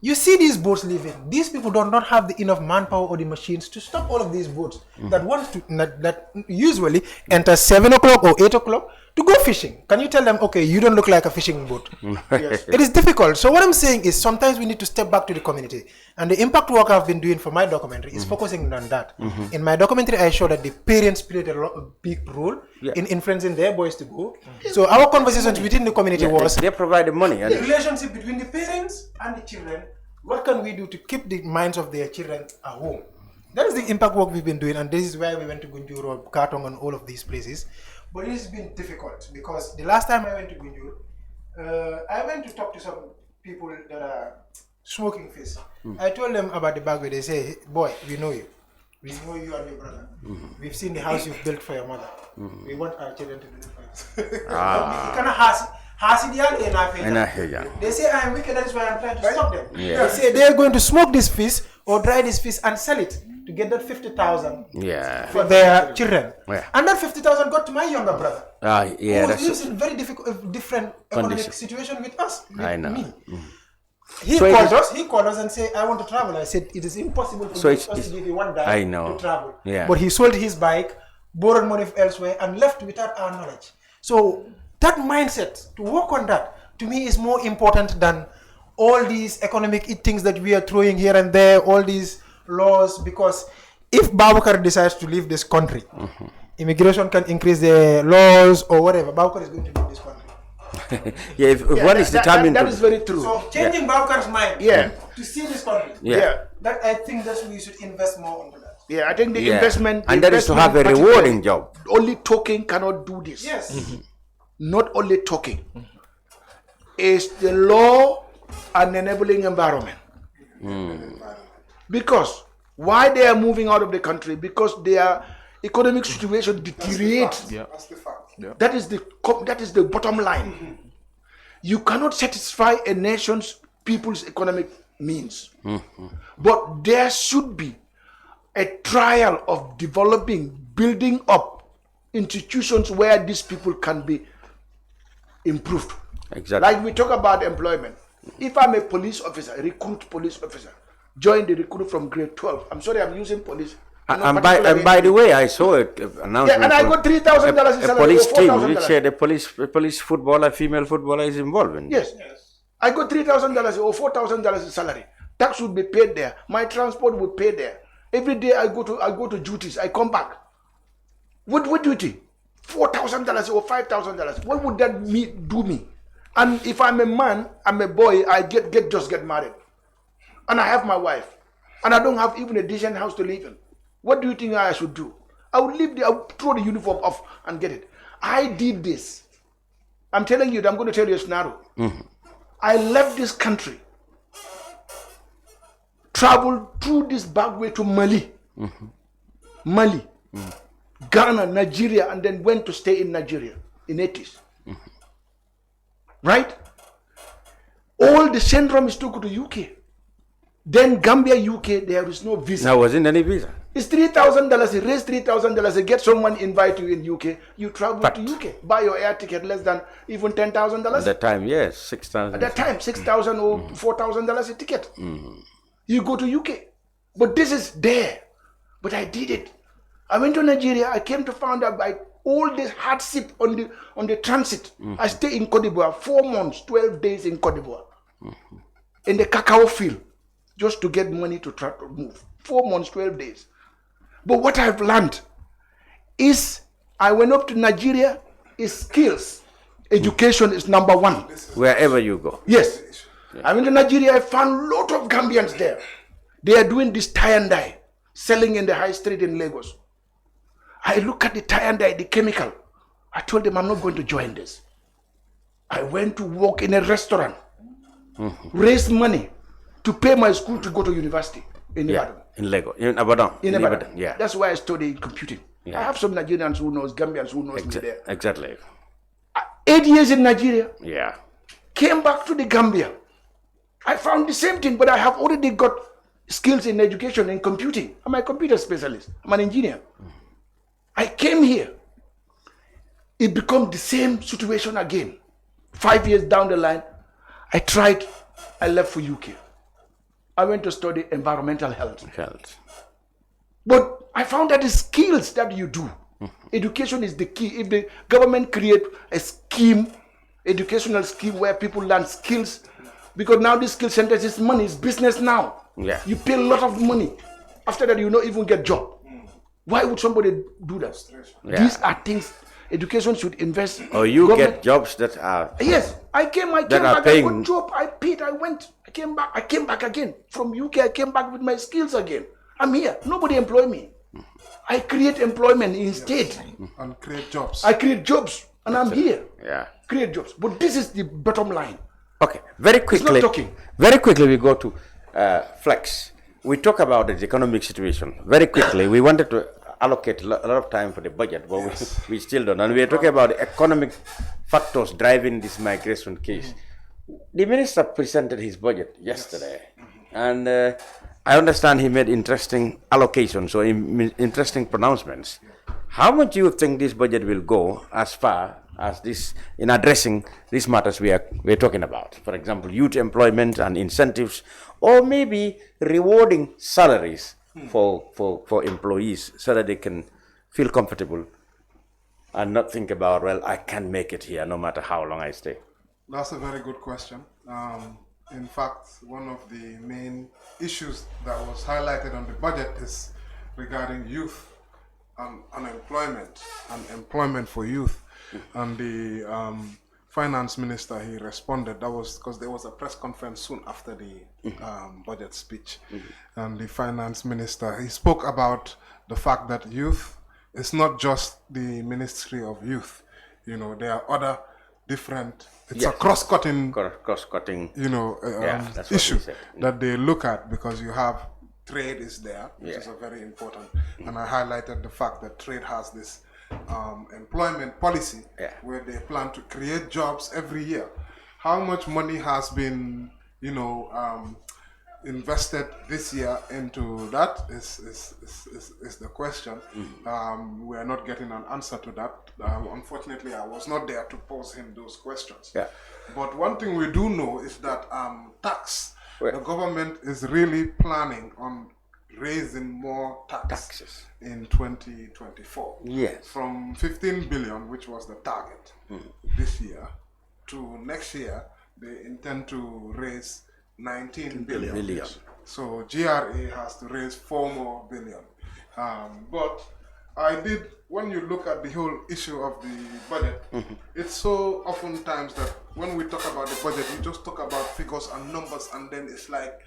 you see these boats leaving. These people do not have the enough manpower or the machines to stop all of these boats that usually enter 7 o'clock or 8 o'clock to go fishing. Can you tell them, okay, you don't look like a fishing boat? Yes. It is difficult. So what I'm saying is sometimes we need to step back to the community. And the impact work I've been doing for my documentary is focusing on that. In my documentary, I show that the parents played a big role in influencing their boys to go. So our conversations within the community was... They provide the money. The relationship between the parents and the children. What can we do to keep the minds of their children at home? That is the impact work we've been doing, and this is why we went to Gunjur or Katong and all of these places. But it has been difficult because the last time I went to Gunjur, I went to talk to some people that are smoking fish. I told them about the Bagway. They say, hey, boy, we know you. We know you and your brother. We've seen the house you've built for your mother. We want our children to do it for us. They say I'm wicked, that is why I'm trying to stop them. Yeah. They say they're going to smoke this fish or dry this fish and sell it. to get that 50,000 for Yeah. their children. Yeah. And that 50,000 got to my younger brother. Yeah, who that's lives in very different economic Condition. situation with us. With I know. Me. Mm. He So it called is- us. He called us and said, "I want to travel." I said, "It is impossible for So us it's- to give you one I dime know. to travel." Yeah. But he sold his bike, borrowed money elsewhere, and left without our knowledge. So that mindset, to work on that, to me is more important than all these economic things that we are throwing here and there, all these laws. Because if Babucarr decides to leave this country, immigration can increase the laws or whatever. Babucarr is going to leave this country. Yeah, if one is determined that to... is very true. So changing Babucarr's mind to see this country, that I think that we should invest more on that. Yeah, I think the Yeah. investment... And the that is to investment have a particularly, rewarding job. Only talking cannot do this. Yes. Not only talking. It's the law and enabling environment. Because why they are moving out of the country? Because their economic situation deteriorates. That's the fact. That is the bottom line. You cannot satisfy a nation's people's economic means. But there should be a trial of developing, building up institutions where these people can be improved. Exactly. Like we talk about employment. If I'm a police officer, a recruit police officer, join the recruit from grade 12. I'm sorry, I'm using police. And by the way, I saw it announced. Yeah, and I got $3,000 in a salary, police or team $4,000. which said a police footballer, female footballer is involved in. Yes. I got $3,000 or $4,000 in salary. Tax would be paid there. My transport would pay there. Every day I go to duties. I come back. What duty? $4,000 or $5,000. What would that do me? And if I'm a man, I'm a boy, I just get married. And I have my wife. And I don't have even a decent house to live in. What do you think I should do? I would throw the uniform off and get it. I did this. I'm telling you, I'm going to tell you a scenario. I left this country, traveled through this back way to Mali, Ghana, Nigeria, and then went to stay in Nigeria in 80s. Right? All the syndrome is to go to UK. Then Gambia, UK, there is no visa. There wasn't any visa. It's $3,000. You raise $3,000. You get someone invite you in UK. You travel to UK. Buy your air ticket less than even $10,000. At that time, yes, 6,000. At that time, $6,000 or $4,000 a ticket. You go to UK. But this is there. But I did it. I went to Nigeria. I came to find out by all this hardship on the transit. I stayed in Cote d'Ivoire 4 months, 12 days in Cote d'Ivoire. In the cacao field. Just to get money to try to move. 4 months, 12 days. But what I've learned is I went up to Nigeria, is skills. Education is number one. Wherever you go. Yes. I went to Nigeria, I found a lot of Gambians there. They are doing this tie and dye, selling in the high street in Lagos. I look at the tie and dye, the chemical. I told them I'm not going to join this. I went to work in a restaurant, raise money to pay my school to go to university in Ibadan. In Lagos, in Ibadan. In Ibadan. Yeah. That's why I studied computing. Yeah. I have some Nigerians who knows, Gambians who knows me there. Exactly. 8 years in Nigeria. Yeah. Came back to the Gambia. I found the same thing, but I have already got skills in education and computing. I'm a computer specialist. I'm an engineer. I came here. It became the same situation again. 5 years down the line, I tried. I left for UK. I went to study environmental health. But I found that the skills that you do, education is the key. If the government create a scheme, educational scheme where people learn skills, because now this skill centers is money, it's business now. Yeah. You pay a lot of money. After that, you don't even get job. Why would somebody do that? Yeah. These are things education should invest. Or you Government- get jobs that are... Yes, I came that back, are I paying... got job, I paid, I went, I came back again. From UK, I came back with my skills again. I'm here, nobody employ me. I create employment instead. And create jobs. I create jobs, and I'm here. Yeah. Create jobs, but this is the bottom line. Okay, very quickly. It's not talking. Very quickly, we go to Flex. We talk about the economic situation. Very quickly, we wanted to allocate a lot of time for the budget, but we still don't. And we are talking about the economic factors driving this migration case. The minister presented his budget yesterday, and I understand he made interesting allocations or interesting pronouncements. How much do you think this budget will go as far as this in addressing these matters we're talking about? For example, youth employment and incentives, or maybe rewarding salaries for employees so that they can feel comfortable and not think about, well, I can't make it here no matter how long I stay. That's a very good question. In fact, one of the main issues that was highlighted on the budget is regarding youth and unemployment and employment for youth. And the finance minister, he responded. That was because there was a press conference soon after the budget speech. And the finance minister, he spoke about the fact that youth is not just the Ministry of Youth. You know, there are other different, it's a cross-cutting, you know, issue that they look at, because you have trade is there, which is a very important, and I highlighted the fact that trade has this employment policy where they plan to create jobs every year. How much money has been, you know, invested this year into that is the question. We are not getting an answer to that. Unfortunately, I was not there to pose him those questions. But one thing we do know is that the government is really planning on raising more taxes in 2024. Yes. From 15 billion, which was the target this year, to next year, they intend to raise 19 billion. So GRA has to raise 4 more billion. But when you look at the whole issue of the budget, it's so oftentimes that when we talk about the budget, we just talk about figures and numbers, and then it's like,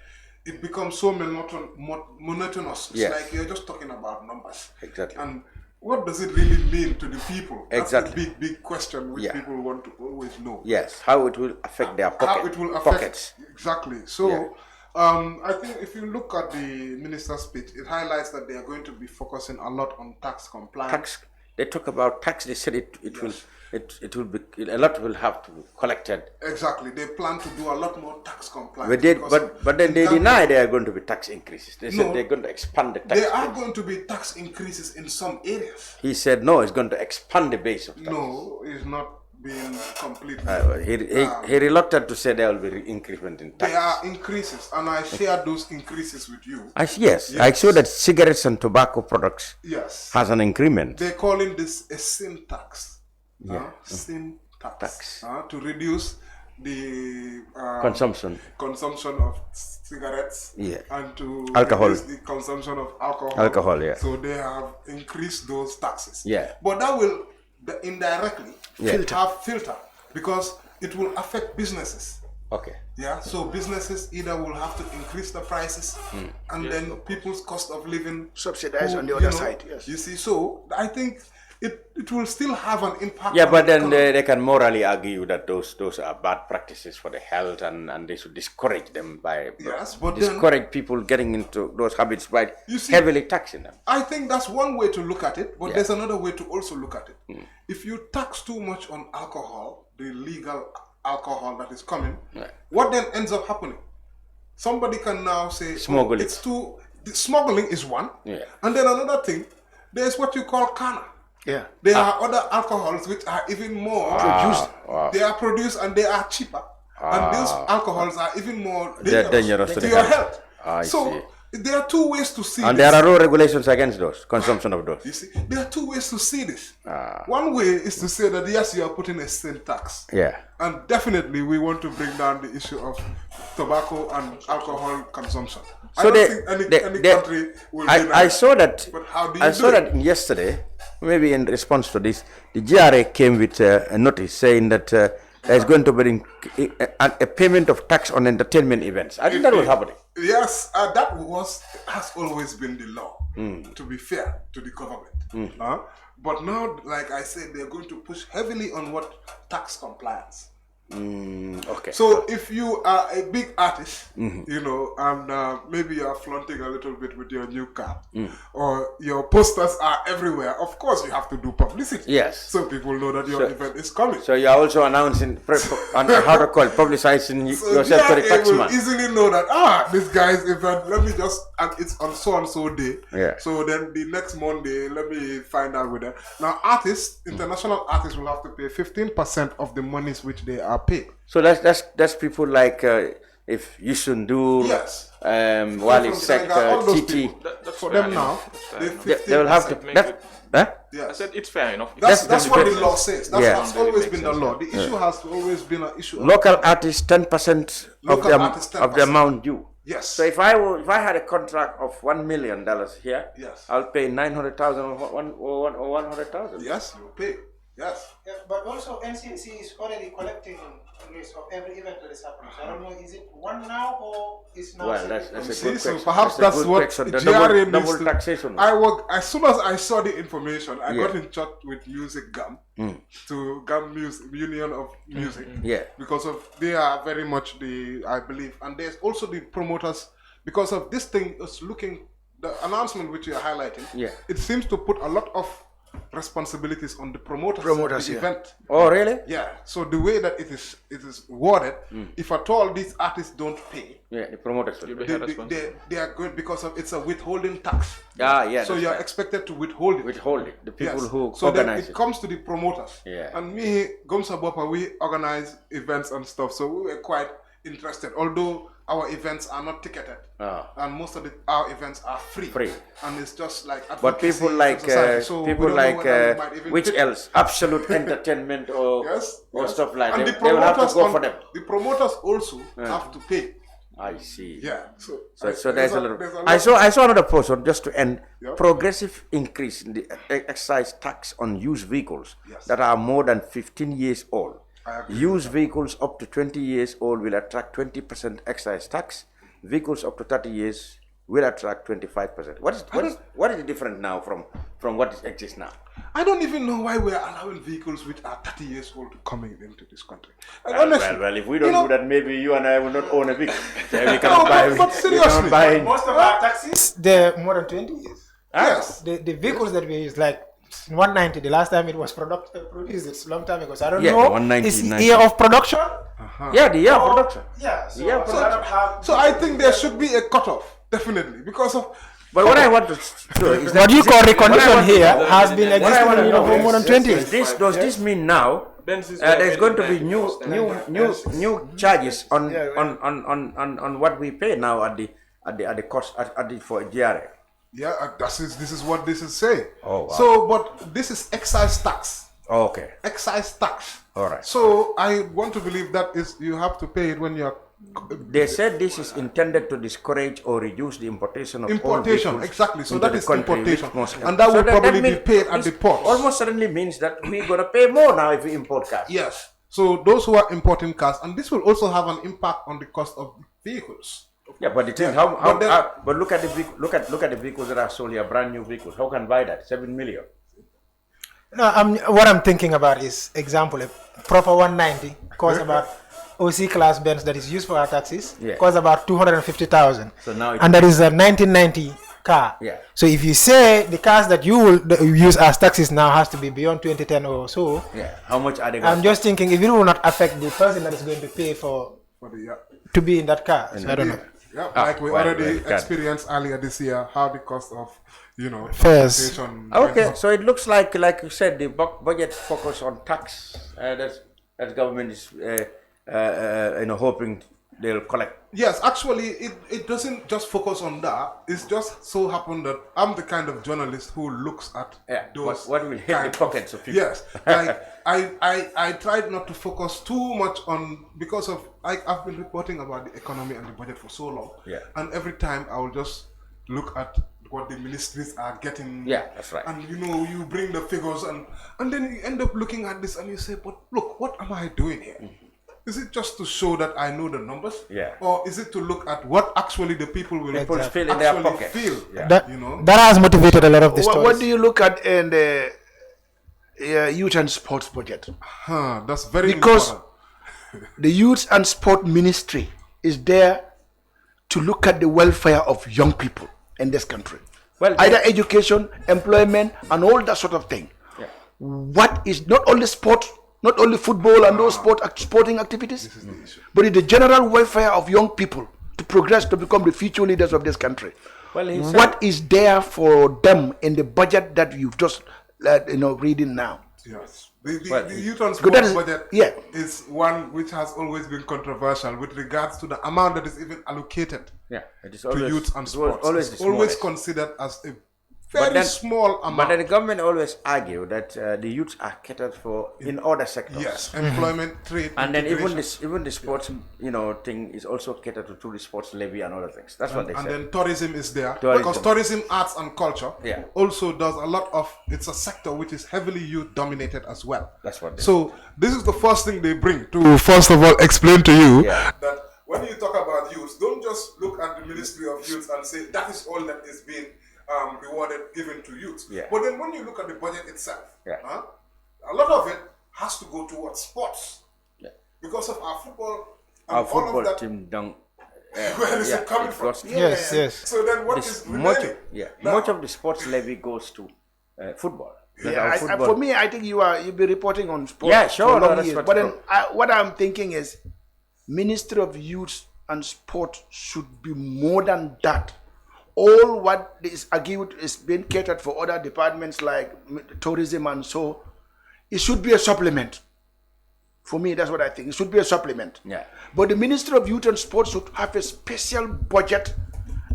it becomes so monotonous. It's like you're just talking about numbers. Exactly. And what does it really mean to the people? Exactly. That's the big question which people want to always know. Yes, how it will affect their pockets. Exactly. So I think if you look at the minister's speech, it highlights that they are going to be focusing a lot on tax compliance. They talk about tax. They said it will be a lot will have to be collected. Exactly. They plan to do a lot more tax compliance. But then they deny there are going to be tax increases. They said they're going to expand the tax. There are going to be tax increases in some areas. He said no, it's going to expand the base of tax. No, it's not being completely. He relucted to say there will be increment in tax. There are increases, and I shared those increases with you. Yes. I saw that cigarettes and tobacco products has an increment. They're calling this a sin tax. Sin tax. To reduce the consumption of cigarettes and to reduce the consumption of alcohol. So they have increased those taxes. But that will indirectly filter, because it will affect businesses. So businesses either will have to increase the prices, and then people's cost of living subsidized on the other side. You see, so I think it will still have an impact. But then they can morally argue that those are bad practices for the health, and they should discourage them by discourage people getting into those habits by heavily taxing them. I think that's one way to look at it, but there's another way to also look at it. If you tax too much on alcohol, the legal alcohol that is coming, what then ends up happening? Somebody can now say, smuggling. Smuggling is one, and then another thing, there's what you call canna. There are other alcohols which are even more produced. They are produced and they are cheaper. And those alcohols are even more dangerous to your health. So there are two ways to see and this. And there are no regulations against those, consumption of those. You see, there are two ways to see this. One way is to say that yes, you are putting a sin tax. And definitely we want to bring down the issue of tobacco and alcohol consumption. So I don't think any country will deny I saw that. But how do you I saw that yesterday. Maybe in response to this, the GRA came with a notice saying that there is going to be a payment of tax on entertainment events. I think that was happening. Yes, that has always been the law, to be fair to the government. But now, like I said, they're going to push heavily on tax compliance. Okay. So if you are a big artist, you know, and maybe you are flaunting a little bit with your new car, or your posters are everywhere, of course you have to do publicity. Yes. So people know that your event is coming. So you are also announcing, how to call it, publicizing So yourself to the they will taxman. easily know that, this guy's event, let me just, and it's on so and so day. Yeah. So then the next Monday, let me find out with them. Now artists, international artists will have to pay 15% of the monies which they are paid. So that's people like if you should do Wally Sek, TT. For them now, they will have to. I said it's fair enough. That's what the law says. That's always been the law. The issue has always been an issue. Local artists 10% of the amount due. Yes. So if I had a contract of $1 million here, I'll pay 900,000 or 100,000. Yes, you pay. Yes. Yeah, but also NCC is already collecting list of every event that is happening. So I don't know, is it one now or is now? Well, that's a good question. So perhaps that's what GRA double taxation. As soon as I saw the information, I got in touch with Music GAM to GAM Union of Music. Because of they are very much I believe, and there's also the promoters because of this thing is looking the announcement which you are highlighting. It seems to put a lot of responsibilities on the promoters of the event. Oh, really? Yeah. So the way that it is worded, if at all these artists don't pay, the promoters will they are good because of it's a withholding tax. So you're expected to withhold it. The people who so organize then it comes to the promoters. And me, Gomsa Bopa, we organize events and stuff. So we were quite interested, although our events are not ticketed, and most of our events are free, and it's just like. But people like which else? Absolute Entertainment or stuff like that. They will have to go for them. The promoters also have to pay. I see. Yeah. So there's a little. I saw another post on just to end. Progressive increase in the excise tax on used vehicles that are more than 15 years old. Used vehicles up to 20 years old will attract 20% excise tax. Vehicles up to 30 years will attract 25%. What is the difference now from what exists now? I don't even know why we are allowing vehicles which are 30 years old to coming into this country. Well, if we don't do that, maybe you and I will not own a vehicle. We can but seriously, most of our taxis, they're more than 20 years. Yes. The vehicles that we use, like 190, the last time it was produced, it's a long time ago. So I don't Yeah, know. 190, Is 90. year of production? Yeah, the year of production. Yeah, so, Yeah, so I don't have. So I think there should be a cutoff, definitely, because of. But what I want to do is what you call recondition here has been existing for more than 20 years. Does this mean now there's going to be new charges on what we pay now at the cost for GRA? Yeah, this is what this is saying. Oh, wow. So, but this is excise tax. Oh, okay. Excise tax. All right. So I want to believe that is you have to pay it when you're. They said this is intended to discourage or reduce the importation of importation. all vehicles Exactly. So into that the is country, importation, which and that will probably be means paid at the port. Almost certainly means that we're gonna pay more now if we import cars. Yes. So those who are importing cars, and this will also have an impact on the cost of vehicles. Yeah, but the thing, but look at the vehicles that are sold here, brand new vehicles. How can buy that? 7 million. No, what I'm thinking about is example, a proper 190 costs about OC class Benz that is used for our taxis costs about 250,000. So now and that is a 1990 car. Yeah. So if you say the cars that you will use as taxis now has to be beyond 2010 or so. Yeah. How much are they? I'm just thinking if it will not affect the person that is going to pay for the to be in that car. So I don't know. Yeah, like we already experienced earlier this year, how the cost of, fares. Okay, so it looks like you said, the budget focus on tax. That government is, hoping they'll collect. Yes, actually, it doesn't just focus on that. It's just so happened that I'm the kind of journalist who looks at those. What will hit the pockets of people? Yes, like I tried not to focus too much on because of I've been reporting about the economy and the budget for so long. Yeah. And every time I will just look at what the ministries are getting. Yeah, that's right. And you bring the figures and then you end up looking at this and you say, but look, what am I doing here? Mm-hmm. Is it just to show that I know the numbers? Yeah. Or is it to look at what actually the people will feel in their pocket? Yeah. That has motivated a lot of the stories. What do you look at in the youth and sports budget? That's very important. The Youth and Sport Ministry is there to look at the welfare of young people in this country. Well, either education, employment, and all that sort of thing. Yeah. What is not only sport, not only football and those sporting activities, but it's the general welfare of young people to progress to become the future leaders of this country. Well, what is there for them in the budget that you've just reading now? Yes. The youth and Good, sports budget is one which has always been controversial with regards to the amount that is even allocated it is to always, youth and sports. Always, always considered as a very small amount. But then the government always argue that the youths are catered for in other sectors. Yes, employment, trade, and then even integration. the sports thing is also catered to through the sports levy and other things. That's what they say. And then tourism is there because tourism, arts and culture also does a lot of. It's a sector which is heavily youth dominated as well. That's what. So this is the first thing they bring to first of all explain to you that when you talk about youth, don't just look at the Ministry of Youth and say that is all that is being rewarded, given to youth. But then when you look at the budget itself, a lot of it has to go towards sports. Because of our football and our all football of that, team down. Where is it coming from? Yes. So then what is remaining? Much of the sports levy goes to football. For me, I think you'll be reporting on sports. Yeah, sure. For long years. But then what I'm thinking is Ministry of Youth and Sport should be more than that. All what is argued is being catered for other departments like tourism and so. It should be a supplement. For me, that's what I think. It should be a supplement. But the Ministry of Youth and Sport should have a special budget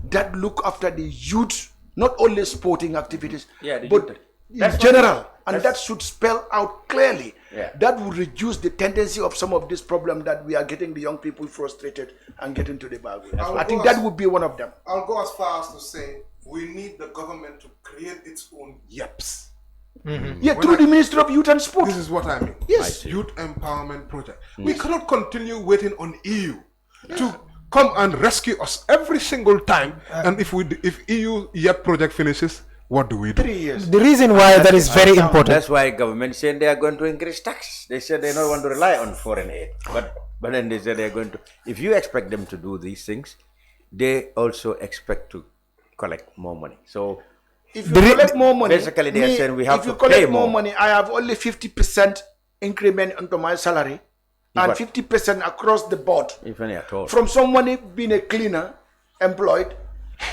that look after the youth, not only sporting activities, but in general. And that should spell out clearly. That would reduce the tendency of some of this problem that we are getting the young people frustrated and getting to the bargain. I think that would be one of them. I'll go as far as to say we need the government to create its own YEPs. Through the Ministry of Youth and Sport. This is what I mean. Yes. Youth Empowerment Project. We cannot continue waiting on EU to come and rescue us every single time. And if EU YEP project finishes, what do we do? 3 years. The reason why that is very important. That's why government said they are going to increase tax. They said they don't want to rely on foreign aid. But then they said they are going to. If you expect them to do these things, they also expect to collect more money. So if you collect more money, basically they are saying we have if you to collect pay more money, I have only 50% increment into my salary and 50% across the board. If any at all. From someone being a cleaner, employed,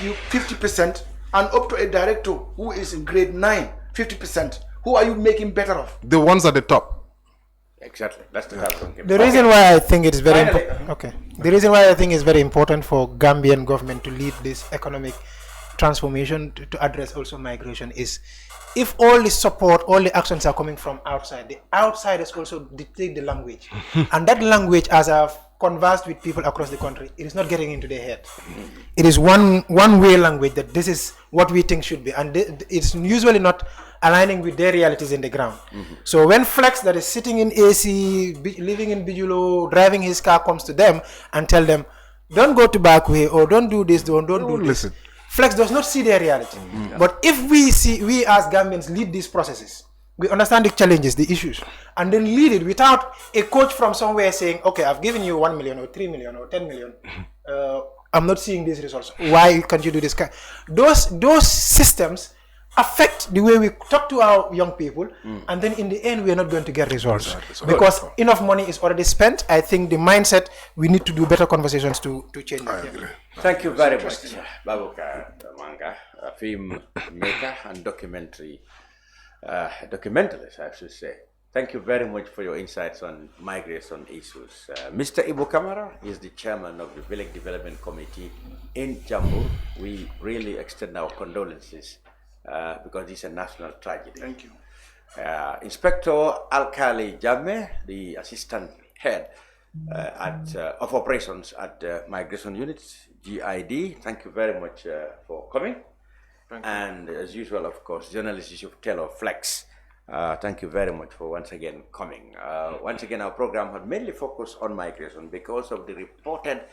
you 50%, and up to a director who is in grade 9, 50%. Who are you making better of? The ones at the top. Exactly. That's the type of The reason why I think it's very The reason why I think it's very important for Gambian government to lead this economic transformation to address also migration is if all the support, all the actions are coming from outside, the outsiders also dictate the language. And that language, as I've conversed with people across the country, it is not getting into their head. It is one way language that this is what we think should be, and it's usually not aligning with their realities in the ground. So when Flex that is sitting in AC, living in Bijulo, driving his car comes to them and tell them, don't go to Bakwe or don't do this, don't do this. Listen. Flex does not see their reality. But if we as Gambians lead these processes, we understand the challenges, the issues, and then lead it without a coach from somewhere saying, okay, I've given you 1 million or 3 million or 10 million. I'm not seeing these results. Why can't you do this? Those systems affect the way we talk to our young people, and then in the end, we are not going to get results. Because enough money is already spent. I think the mindset, we need to do better conversations to change it. Thank you very much, Babucarr Manka, a film maker and documentalist, I should say. Thank you very much for your insights on migration issues. Mr. Ebou Camara is the chairman of the Village Development Committee in Jambur. We really extend our condolences because it's a national tragedy. Thank you. Inspector Alkali Jammeh, the assistant head of operations at the Migration Unit, GID, thank you very much for coming. And as usual, of course, journalist Yusuf Taylor Flex, thank you very much for once again coming. Once again, our program had mainly focused on migration because of the reported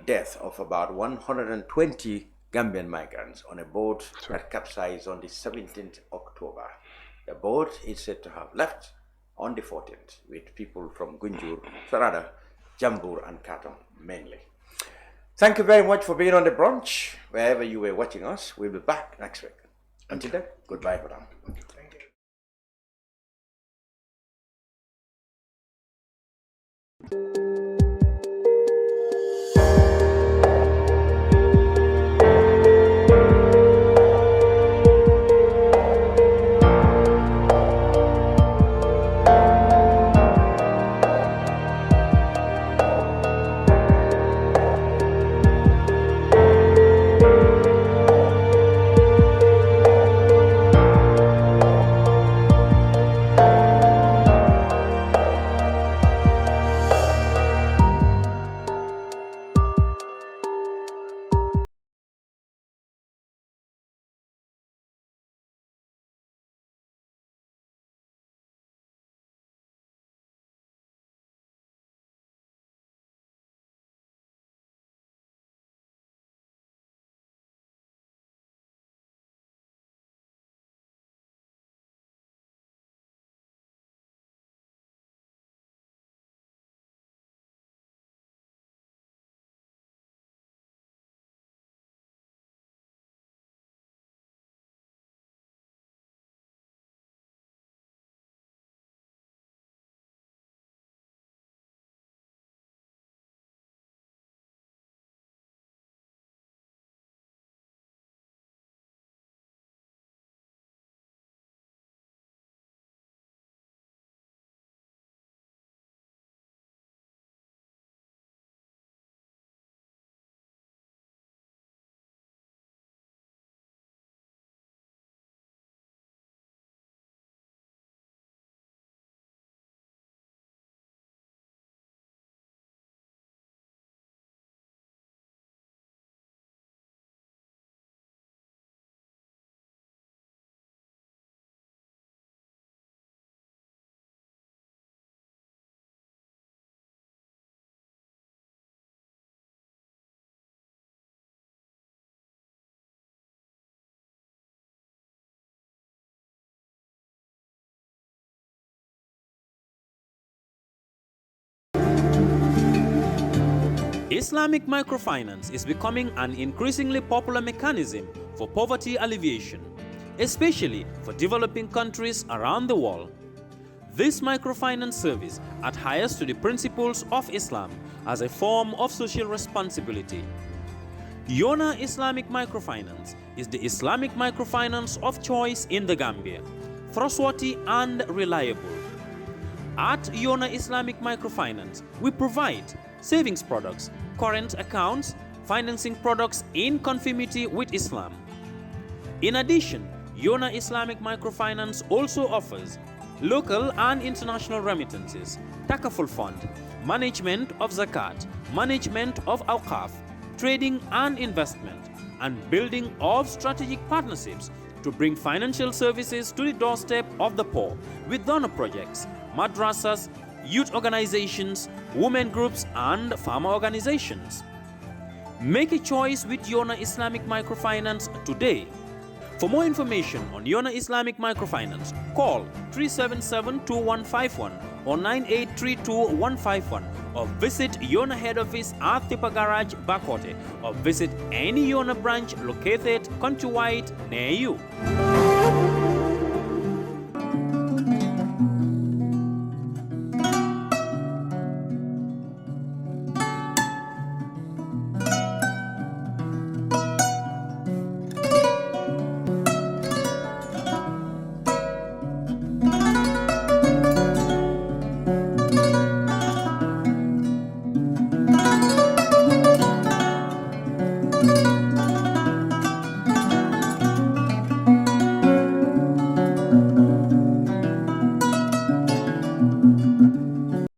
death of about 120 Gambian migrants on a boat that capsized on the 17th October. The boat is said to have left on the 14th with people from Gunjur, so rather Jambur and Katong mainly. Thank you very much for being on the brunch. Wherever you were watching us, we'll be back next week. Until then, goodbye for now. Islamic microfinance is becoming an increasingly popular mechanism for poverty alleviation, especially for developing countries around the world. This microfinance service adheres to the principles of Islam as a form of social responsibility. Yona Islamic Microfinance is the Islamic microfinance of choice in the Gambia, trustworthy and reliable. At Yona Islamic Microfinance, we provide savings products, current accounts, financing products in conformity with Islam. In addition, Yona Islamic Microfinance also offers local and international remittances, takaful fund, management of zakat, management of awqaf, trading and investment, and building of strategic partnerships to bring financial services to the doorstep of the poor with donor projects, madrasas, youth organizations, women groups, and farmer organizations. Make a choice with Yona Islamic Microfinance today. For more information on Yona Islamic Microfinance, call 377-2151 or 9832-151 or visit Yona head office at Tipa Garage, Bakote, or visit any Yona branch located countrywide near you.